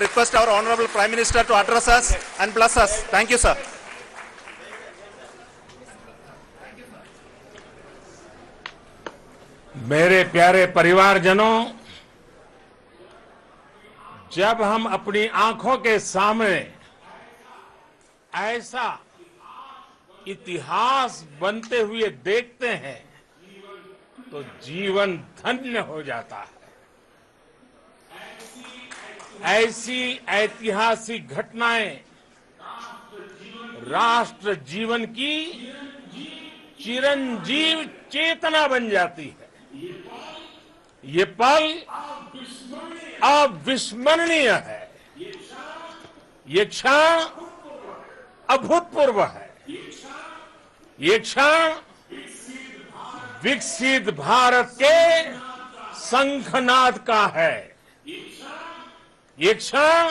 request our Honorable Prime Minister to address us and bless us. Thank you, sir. मेरे प्यारे परिवारजनों, जब हम अपनी आंखों के सामने ऐसा इतिहास बनते हुए देखते हैं तो जीवन धन्य हो जाता है। ऐसी ऐतिहासिक घटनाएं राष्ट्र जीवन की चिरंजीव चेतना बन जाती है। ये पल अविस्मरणीय है। ये क्षण अभूतपूर्व है। ये क्षण विकसित भारत के शंखनाद का है। ये क्षण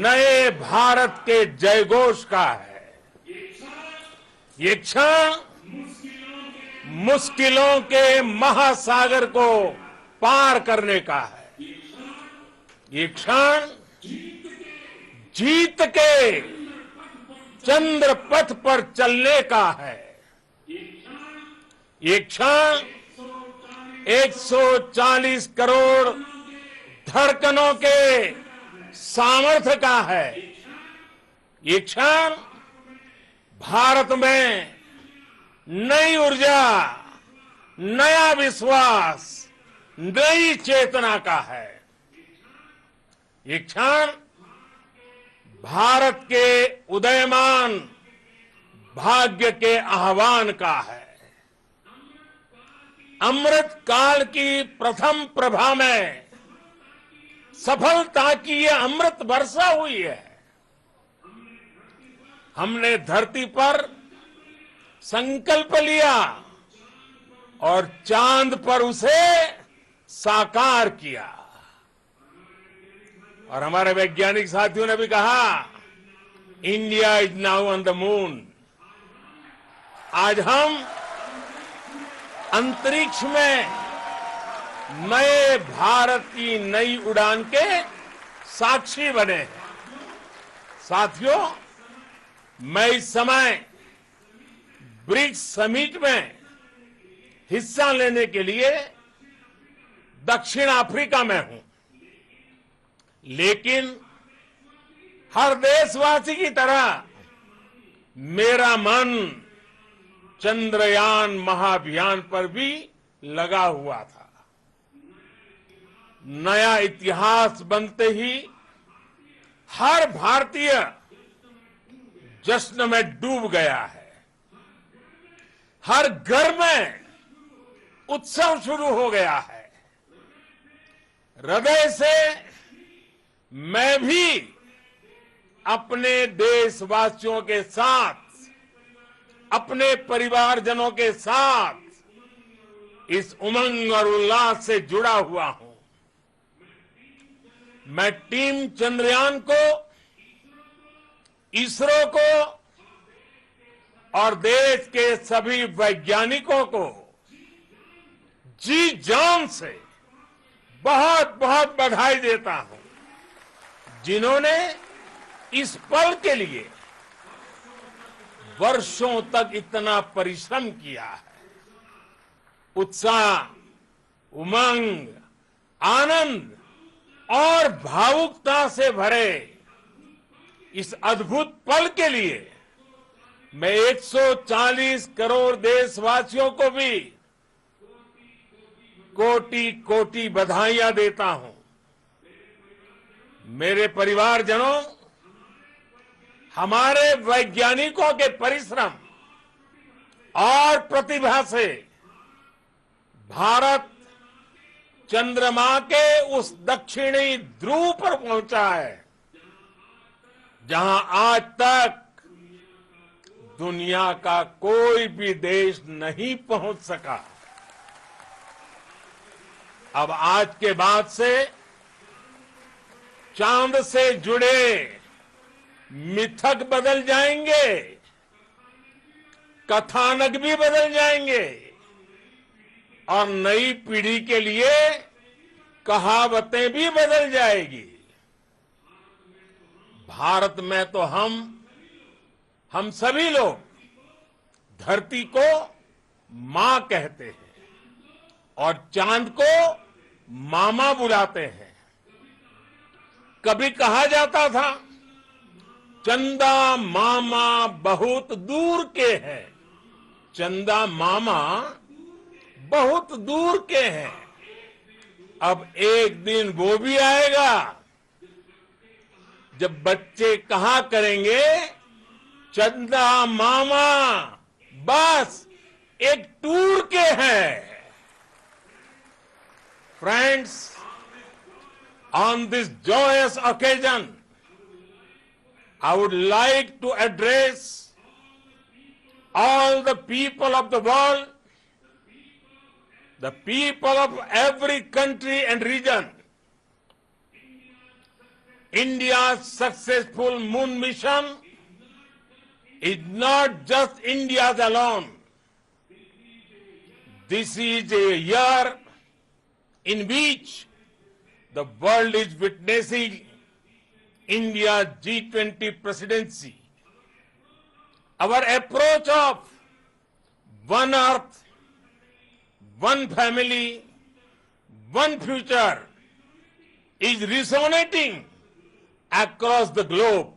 नए भारत के जयघोष का है। ये क्षण मुश्किलों के महासागर को पार करने का है। ये क्षण जीत के चंद्र पथ पर चलने का है। ये क्षण 140 करोड़ धड़कनों के सामर्थ्य का है। ये क्षण भारत में नई ऊर्जा, नया विश्वास, नई चेतना का है। ये क्षण भारत के उदयमान भाग्य के आह्वान का है। अमृत काल की प्रथम प्रभा में सफलता की ये अमृत वर्षा हुई है। हमने धरती पर संकल्प लिया और चांद पर उसे साकार किया। और हमारे वैज्ञानिक साथियों ने भी कहा, India is now on the moon. आज हम अंतरिक्ष में नए भारत की नई उड़ान के साक्षी बने हैं। साथियों, मैं इस समय ब्रिक्स समिट में हिस्सा लेने के लिए दक्षिण अफ्रीका में हूं, लेकिन हर देशवासी की तरह मेरा मन चंद्रयान महाअभियान पर भी लगा हुआ था। नया इतिहास बनते ही हर भारतीय जश्न में डूब गया है। हर घर में उत्सव शुरू हो गया है। हृदय से मैं भी अपने देशवासियों के साथ, अपने परिवारजनों के साथ इस उमंग और उल्लास से जुड़ा हुआ हूं। मैं टीम चंद्रयान को, इसरो को और देश के सभी वैज्ञानिकों को जी जान से बहुत बहुत बधाई देता हूं, जिन्होंने इस पल के लिए वर्षों तक इतना परिश्रम किया है। उत्साह, उमंग, आनंद और भावुकता से भरे इस अद्भुत पल के लिए मैं 140 करोड़ देशवासियों को भी कोटि कोटि बधाइयां देता हूं। मेरे परिवारजनों, हमारे वैज्ञानिकों के परिश्रम और प्रतिभा से भारत चंद्रमा के उस दक्षिणी ध्रुव पर पहुंचा है जहां आज तक दुनिया का कोई भी देश नहीं पहुंच सका। अब आज के बाद से चांद से जुड़े मिथक बदल जाएंगे, कथानक भी बदल जाएंगे और नई पीढ़ी के लिए कहावतें भी बदल जाएगी। भारत में तो हम सभी लोग धरती को मां कहते हैं और चांद को मामा बुलाते हैं। कभी कहा जाता था चंदा मामा बहुत दूर के हैं, चंदा मामा बहुत दूर के हैं। अब एक दिन वो भी आएगा जब बच्चे कहा करेंगे चंदा मामा बस एक टूर के हैं। Friends, on this joyous occasion, I would like to address all the people of the world, the people of every country and region. India's successful moon mission is not just India's alone. This is a year in which the world is witnessing India's G20 presidency. Our approach of one earth, one family, one future is resonating across the globe.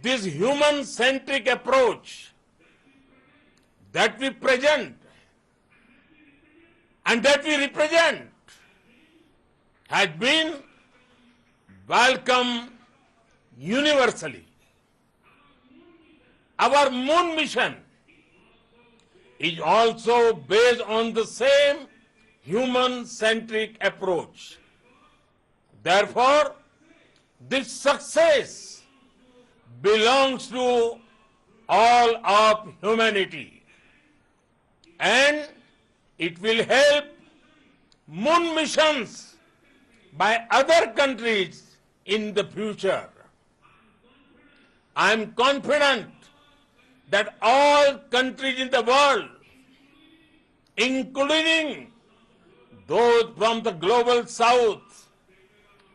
This human-centric approach that we present and that we represent has been welcomed universally. Our moon mission is also based on the same human-centric approach. Therefore, this success belongs to all of humanity, and it will help moon missions by other countries in the future. I am confident that all countries in the world, including those from the global south,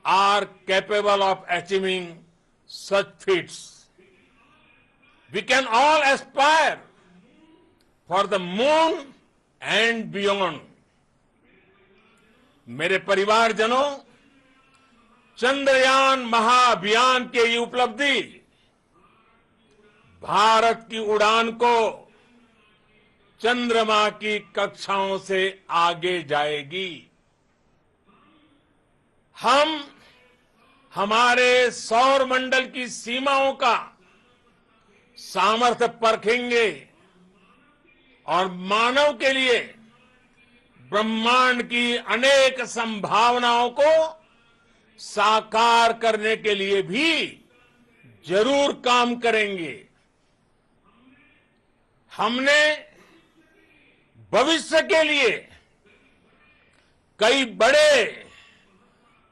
are capable of achieving such feats. We can all aspire for the moon and beyond. मेरे परिवारजनों, चंद्रयान महाअभियान के ये उपलब्धि भारत की उड़ान को चंद्रमा की कक्षाओं से आगे जाएगी। हम हमारे सौर मंडल की सीमाओं का सामर्थ्य परखेंगे और मानव के लिए ब्रह्मांड की अनेक संभावनाओं को साकार करने के लिए भी जरूर काम करेंगे। हमने भविष्य के लिए कई बड़े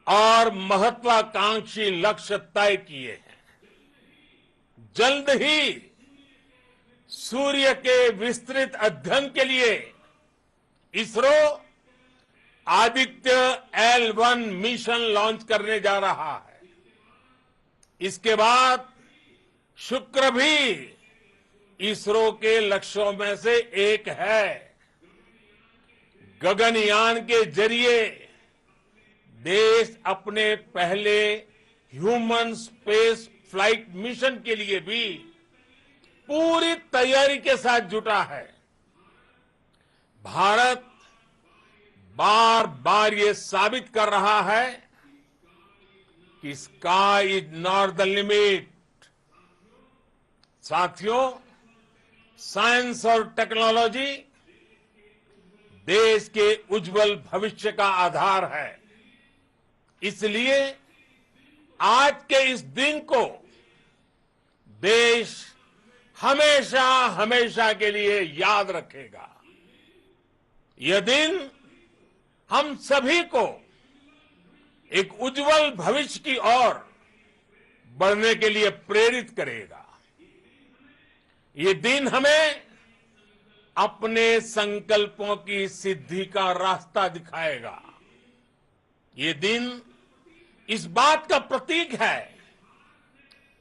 और महत्वाकांक्षी लक्ष्य तय किए हैं। जल्द ही सूर्य के विस्तृत अध्ययन के लिए ISRO Aditya L1 mission launch करने जा रहा है। इसके बाद शुक्र भी इसरो के लक्ष्यों में से एक है। गगनयान के जरिए देश अपने पहले ह्यूमन स्पेस फ्लाइट मिशन के लिए भी पूरी तैयारी के साथ जुटा है। भारत बार बार ये साबित कर रहा है कि sky is not the limit. साथियों, साइंस और टेक्नोलॉजी देश के उज्जवल भविष्य का आधार है। इसलिए आज के इस दिन को देश हमेशा हमेशा के लिए याद रखेगा। यह दिन हम सभी को एक उज्जवल भविष्य की ओर बढ़ने के लिए प्रेरित करेगा। ये दिन हमें अपने संकल्पों की सिद्धि का रास्ता दिखाएगा। ये दिन इस बात का प्रतीक है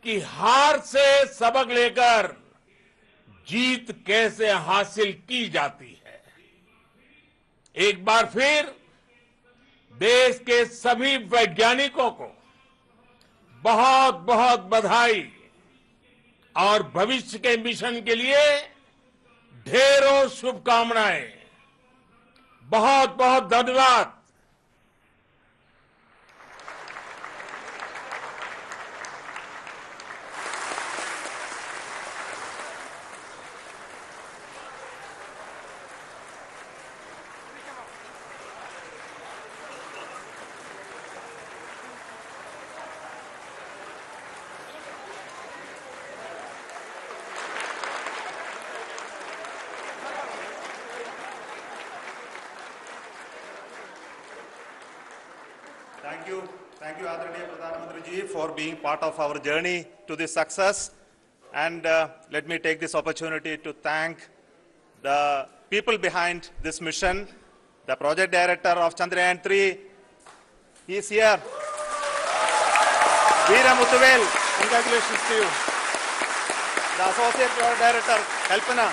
कि हार से सबक लेकर जीत कैसे हासिल की जाती है। एक बार फिर देश के सभी वैज्ञानिकों को बहुत बहुत बधाई और भविष्य के मिशन के लिए ढेरों शुभकामनाएं। बहुत बहुत धन्यवाद। Thank you, Adharaniya Pradhan Mantri ji, for being part of our journey to this success. And let me take this opportunity to thank the people behind this mission, the project director of Chandrayaan-3. He is here. Veera Muthuvel, congratulations to you. The associate project director, Kalpana,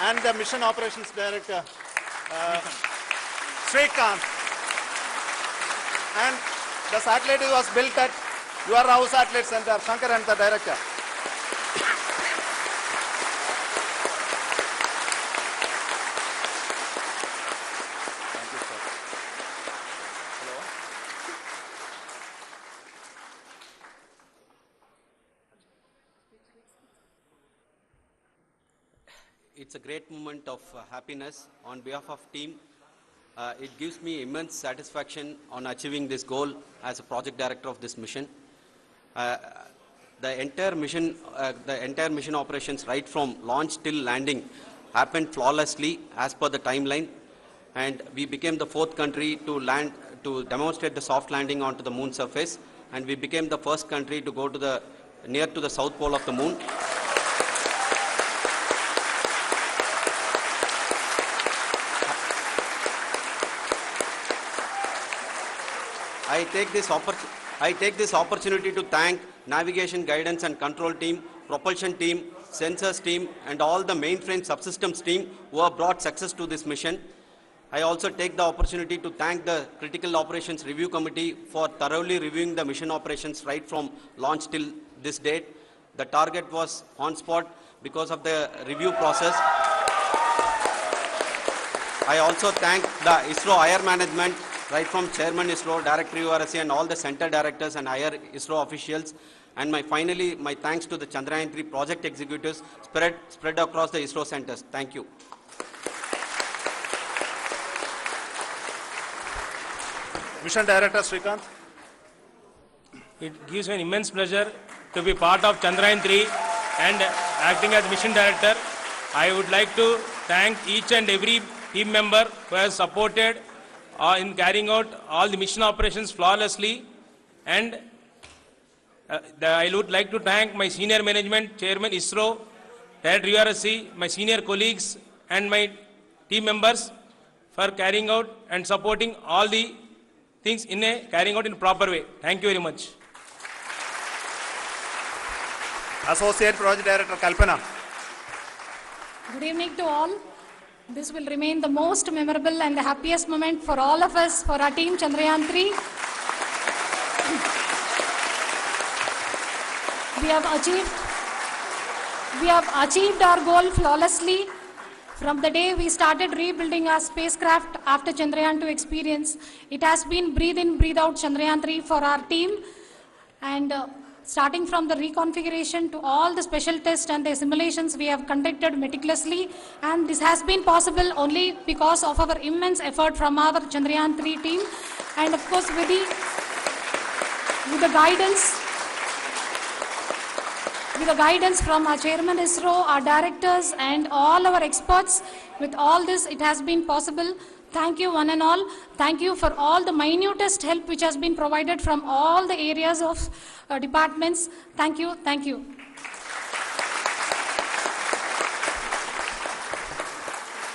and the mission operations director, Srikanth. And the satellite was built at your house satellite center, Shankar and the director. Thank you, sir. Hello. It's a great moment of happiness on behalf of team. It gives me immense satisfaction on achieving this goal as a project director of this mission. The entire mission operations, right from launch till landing, happened flawlessly as per the timeline, and we became the 4th country to demonstrate the soft landing onto the moon surface, and we became the first country to go to near to the south pole of the moon. I take this opportunity to thank navigation, guidance and control team, propulsion team, sensors team and all the mainframe subsystems team who have brought success to this mission. I also take the opportunity to thank the Critical Operations Review Committee for thoroughly reviewing the mission operations right from launch till this date. The target was on spot because of the review process. I also thank the ISRO higher management, right from Chairman ISRO, Director URSC and all the center directors and higher ISRO officials. And finally, my thanks to the Chandrayaan-3 project executives spread across the ISRO centers. Thank you. Mission Director Srikanth. It gives me an immense pleasure to be part of Chandrayaan-3 and acting as Mission Director. I would like to thank each and every team member who has supported in carrying out all the mission operations flawlessly, and I would like to thank my senior management, Chairman ISRO, Director URSC, my senior colleagues and my team members for carrying out and supporting all the things carrying out in a proper way. Thank you very much. Associate Project Director Kalpana. Good evening to all. This will remain the most memorable and the happiest moment for all of us, for our team Chandrayaan-3. We have achieved our goal flawlessly. From the day we started rebuilding our spacecraft after Chandrayaan-2 experience, it has been breathe in, breathe out Chandrayaan-3 for our team. And starting from the reconfiguration to all the special tests and the simulations we have conducted meticulously, and this has been possible only because of our immense effort from our Chandrayaan-3 team, and of course with the guidance from our Chairman ISRO, our directors and all our experts. With all this, it has been possible. Thank you one and all. Thank you for all the minutest help which has been provided from all the areas of departments. Thank you. Thank you.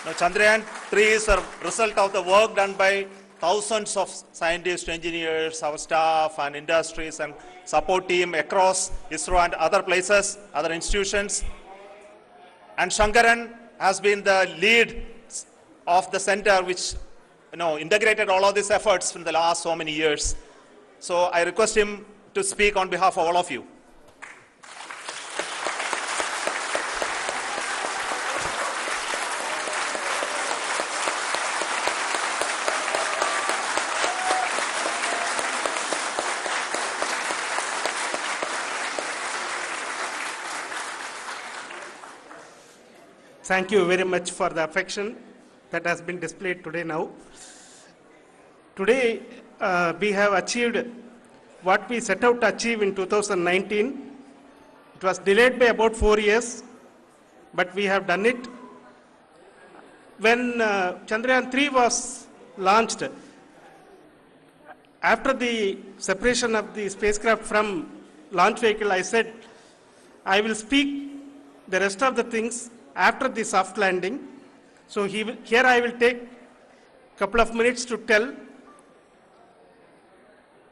Now, Chandrayaan-3 is a result of the work done by thousands of scientists, engineers, our staff and industries and support team across ISRO and other places, other institutions. And Shankaran has been the lead of the center which integrated all of these efforts in the last so many years. So I request him to speak on behalf of all of you. Thank you very much for the affection that has been displayed today now. Today, we have achieved what we set out to achieve in 2019. It was delayed by about 4 years, but we have done it. When Chandrayaan-3 was launched, after the separation of the spacecraft from launch vehicle, I said, I will speak the rest of the things after the soft landing. So here I will take a couple of minutes to tell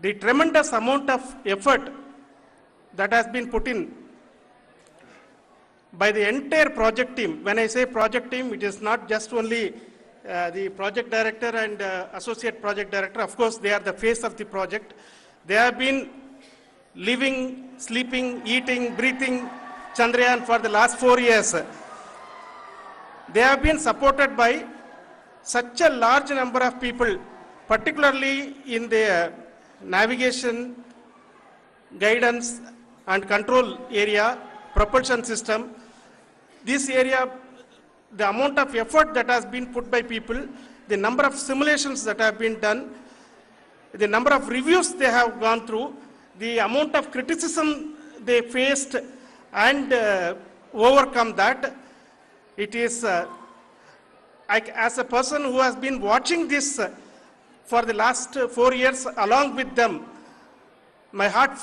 the tremendous amount of effort that has been put in by the entire project team. When I say project team, it is not just only the project director and associate project director. Of course, they are the face of the project. They have been living, sleeping, eating, breathing Chandrayaan for the last 4 years. They have been supported by such a large number of people, particularly in the navigation, guidance and control area, propulsion system. This area, the amount of effort that has been put by people, the number of simulations that have been done, the number of reviews they have gone through, the amount of criticism they faced and overcome that. It is, as a person who has been watching this for the last 4 years along with them, my heart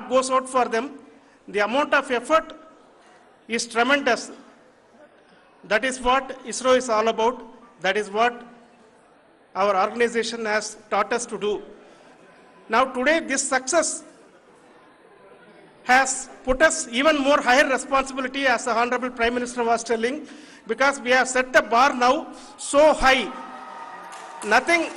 goes out for them. The amount of effort is tremendous. That is what ISRO is all about. That is what our organization has taught us to do. Now today this success has put us even more higher responsibility, as the Honorable Prime Minister was telling, because we have set the bar now so high. Nothing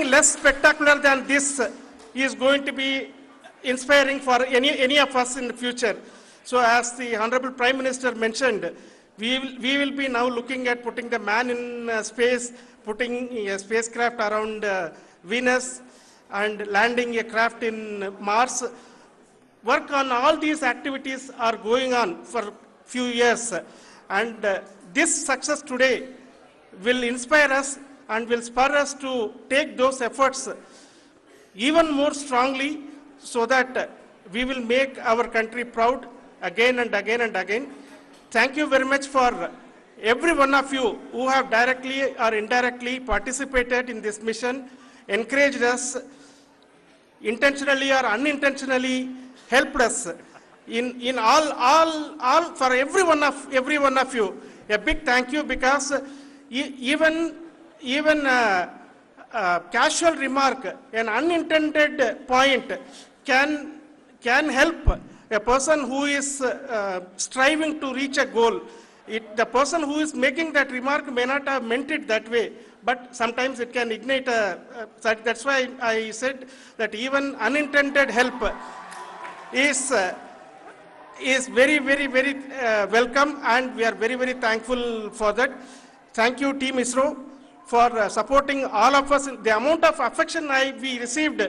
less spectacular than this is going to be inspiring for any of us in the future. So as the Honorable Prime Minister mentioned, we will be now looking at putting the man in space, putting a spacecraft around Venus and landing a craft in Mars. Work on all these activities are going on for a few years, and this success today will inspire us and will spur us to take those efforts even more strongly, so that we will make our country proud again and again and again. Thank you very much for every one of you who have directly or indirectly participated in this mission, encouraged us, intentionally or unintentionally helped us in all for every one of you. A big thank you, because even casual remark, an unintended point can help a person who is striving to reach a goal. The person who is making that remark may not have meant it that way, but sometimes it can ignite that's why I said that even unintended help is very, very, very welcome, and we are very, very thankful for that. Thank you, Team ISRO, for supporting all of us. The amount of affection we received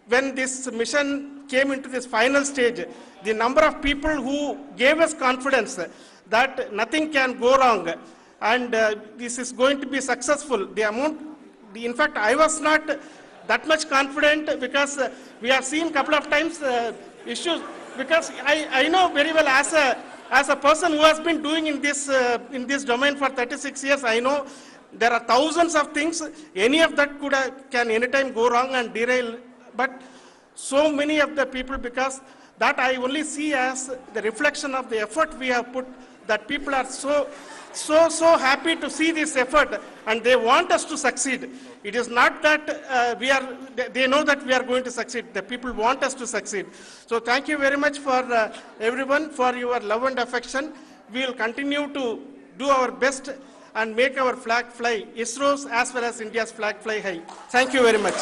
when this mission came into this final stage, the number of people who gave us confidence that nothing can go wrong and this is going to be successful. In fact, I was not that much confident because we have seen a couple of times issues. Because I know very well as a person who has been doing in this domain for 36 years, I know there are thousands of things. Any of that can anytime go wrong and derail. But so many of the people, because that I only see as the reflection of the effort we have put, that people are so happy to see this effort and they want us to succeed. It is not that they know that we are going to succeed. The people want us to succeed. So thank you very much for everyone for your love and affection. We will continue to do our best and make our flag fly, ISRO's as well as India's flag fly high. Thank you very much.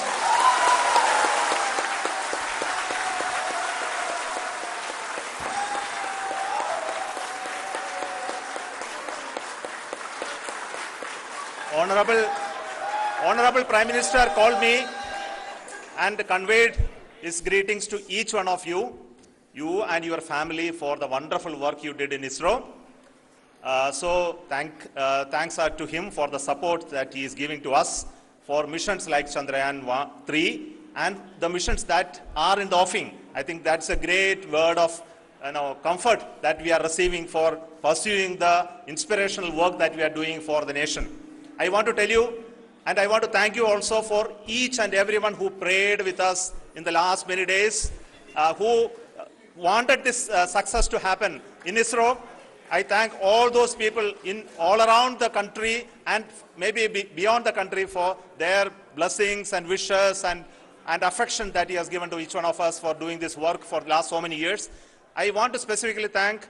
Honorable Prime Minister called me and conveyed his greetings to each one of you and your family for the wonderful work you did in ISRO. Thanks are to him for the support that he is giving to us for missions like Chandrayaan-3 and the missions that are in the offing. I think that's a great word of comfort that we are receiving for pursuing the inspirational work that we are doing for the nation. I want to tell you, and I want to thank you also for each and everyone who prayed with us in the last many days, who wanted this success to happen in ISRO. I thank all those people all around the country and maybe beyond the country for their blessings and wishes and affection that he has given to each one of us for doing this work for the last so many years. I want to specifically thank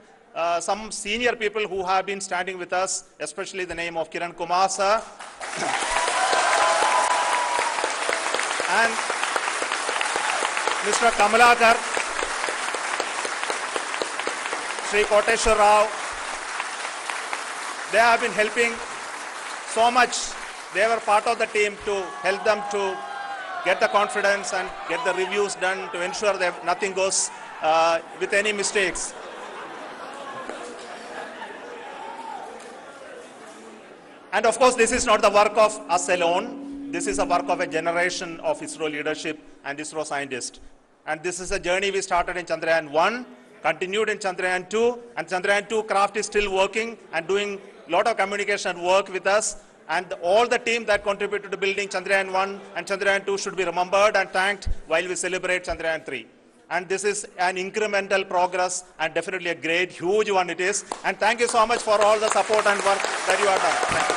some senior people who have been standing with us, especially the name of Kiran Kumar sir and Mr. Kamalakar, Sri Koteshwar Rao. They have been helping so much. They were part of the team to help them to get the confidence and get the reviews done to ensure that nothing goes with any mistakes. And of course, this is not the work of us alone. This is a work of a generation of ISRO leadership and ISRO scientists. And this is a journey we started in Chandrayaan-1, continued in Chandrayaan-2, and Chandrayaan-2 craft is still working and doing a lot of communication work with us. And all the team that contributed to building Chandrayaan-1 and Chandrayaan-2 should be remembered and thanked while we celebrate Chandrayaan-3. And this is an incremental progress and definitely a great, huge one it is. And thank you so much for all the support and work that you have done. Thank you.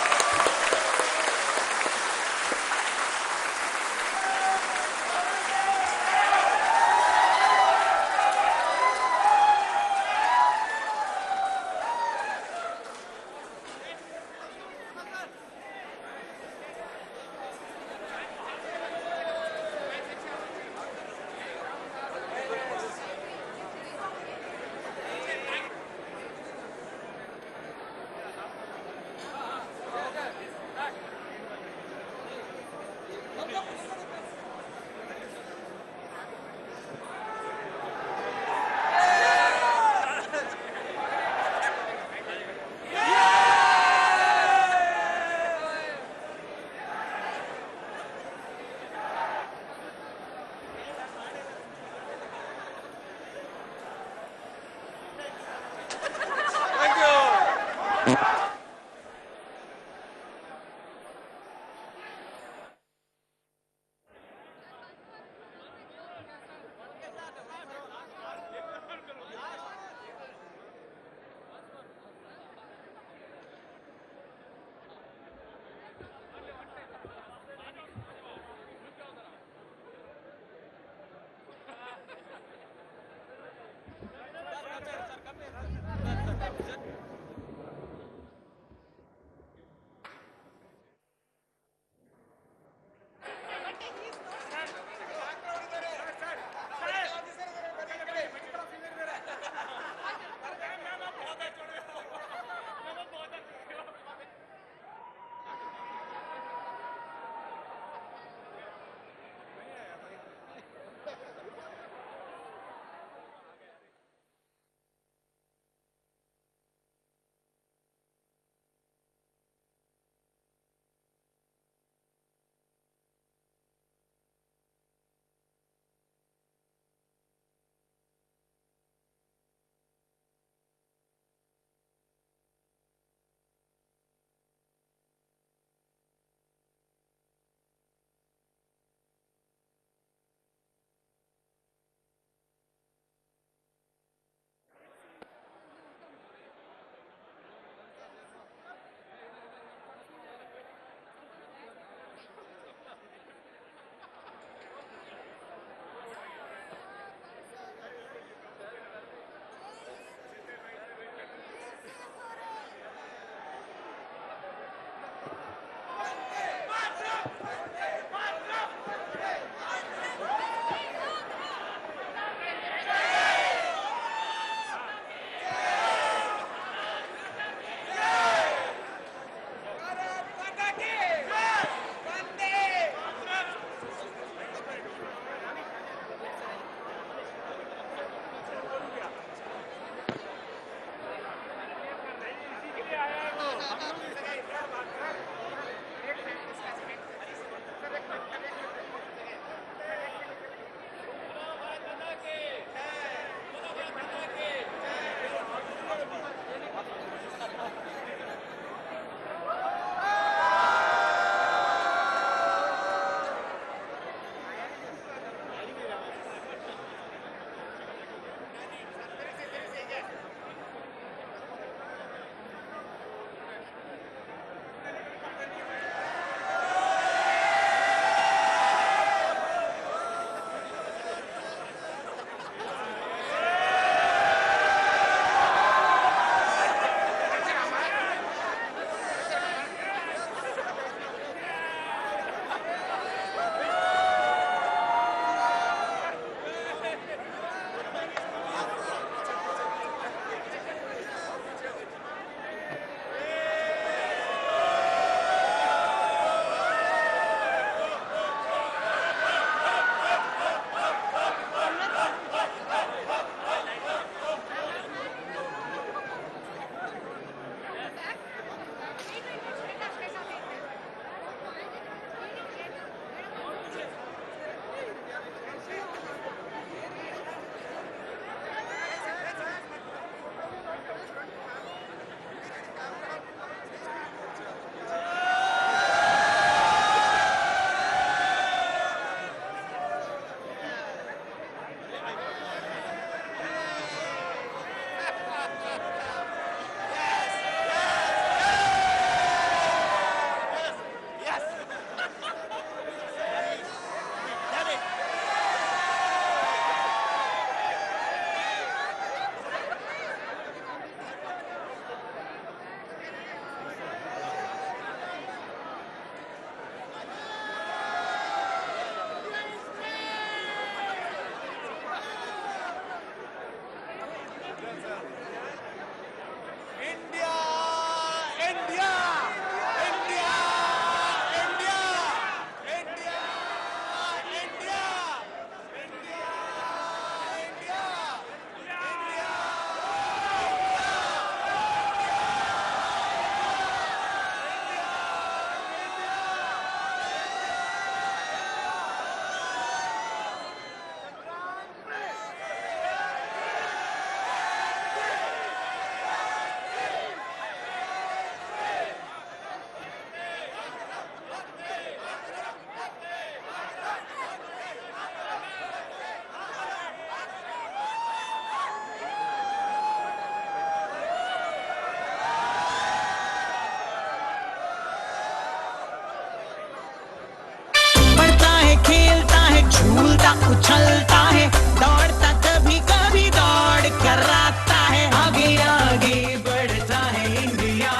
उछलता है, दौड़ता कभी कभी दौड़ कराता है, आगे आगे बढ़ता है इंडिया,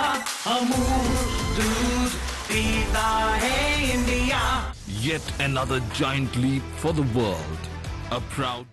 अमूल दूध पीता है India. Yet another giant leap for the world. A proud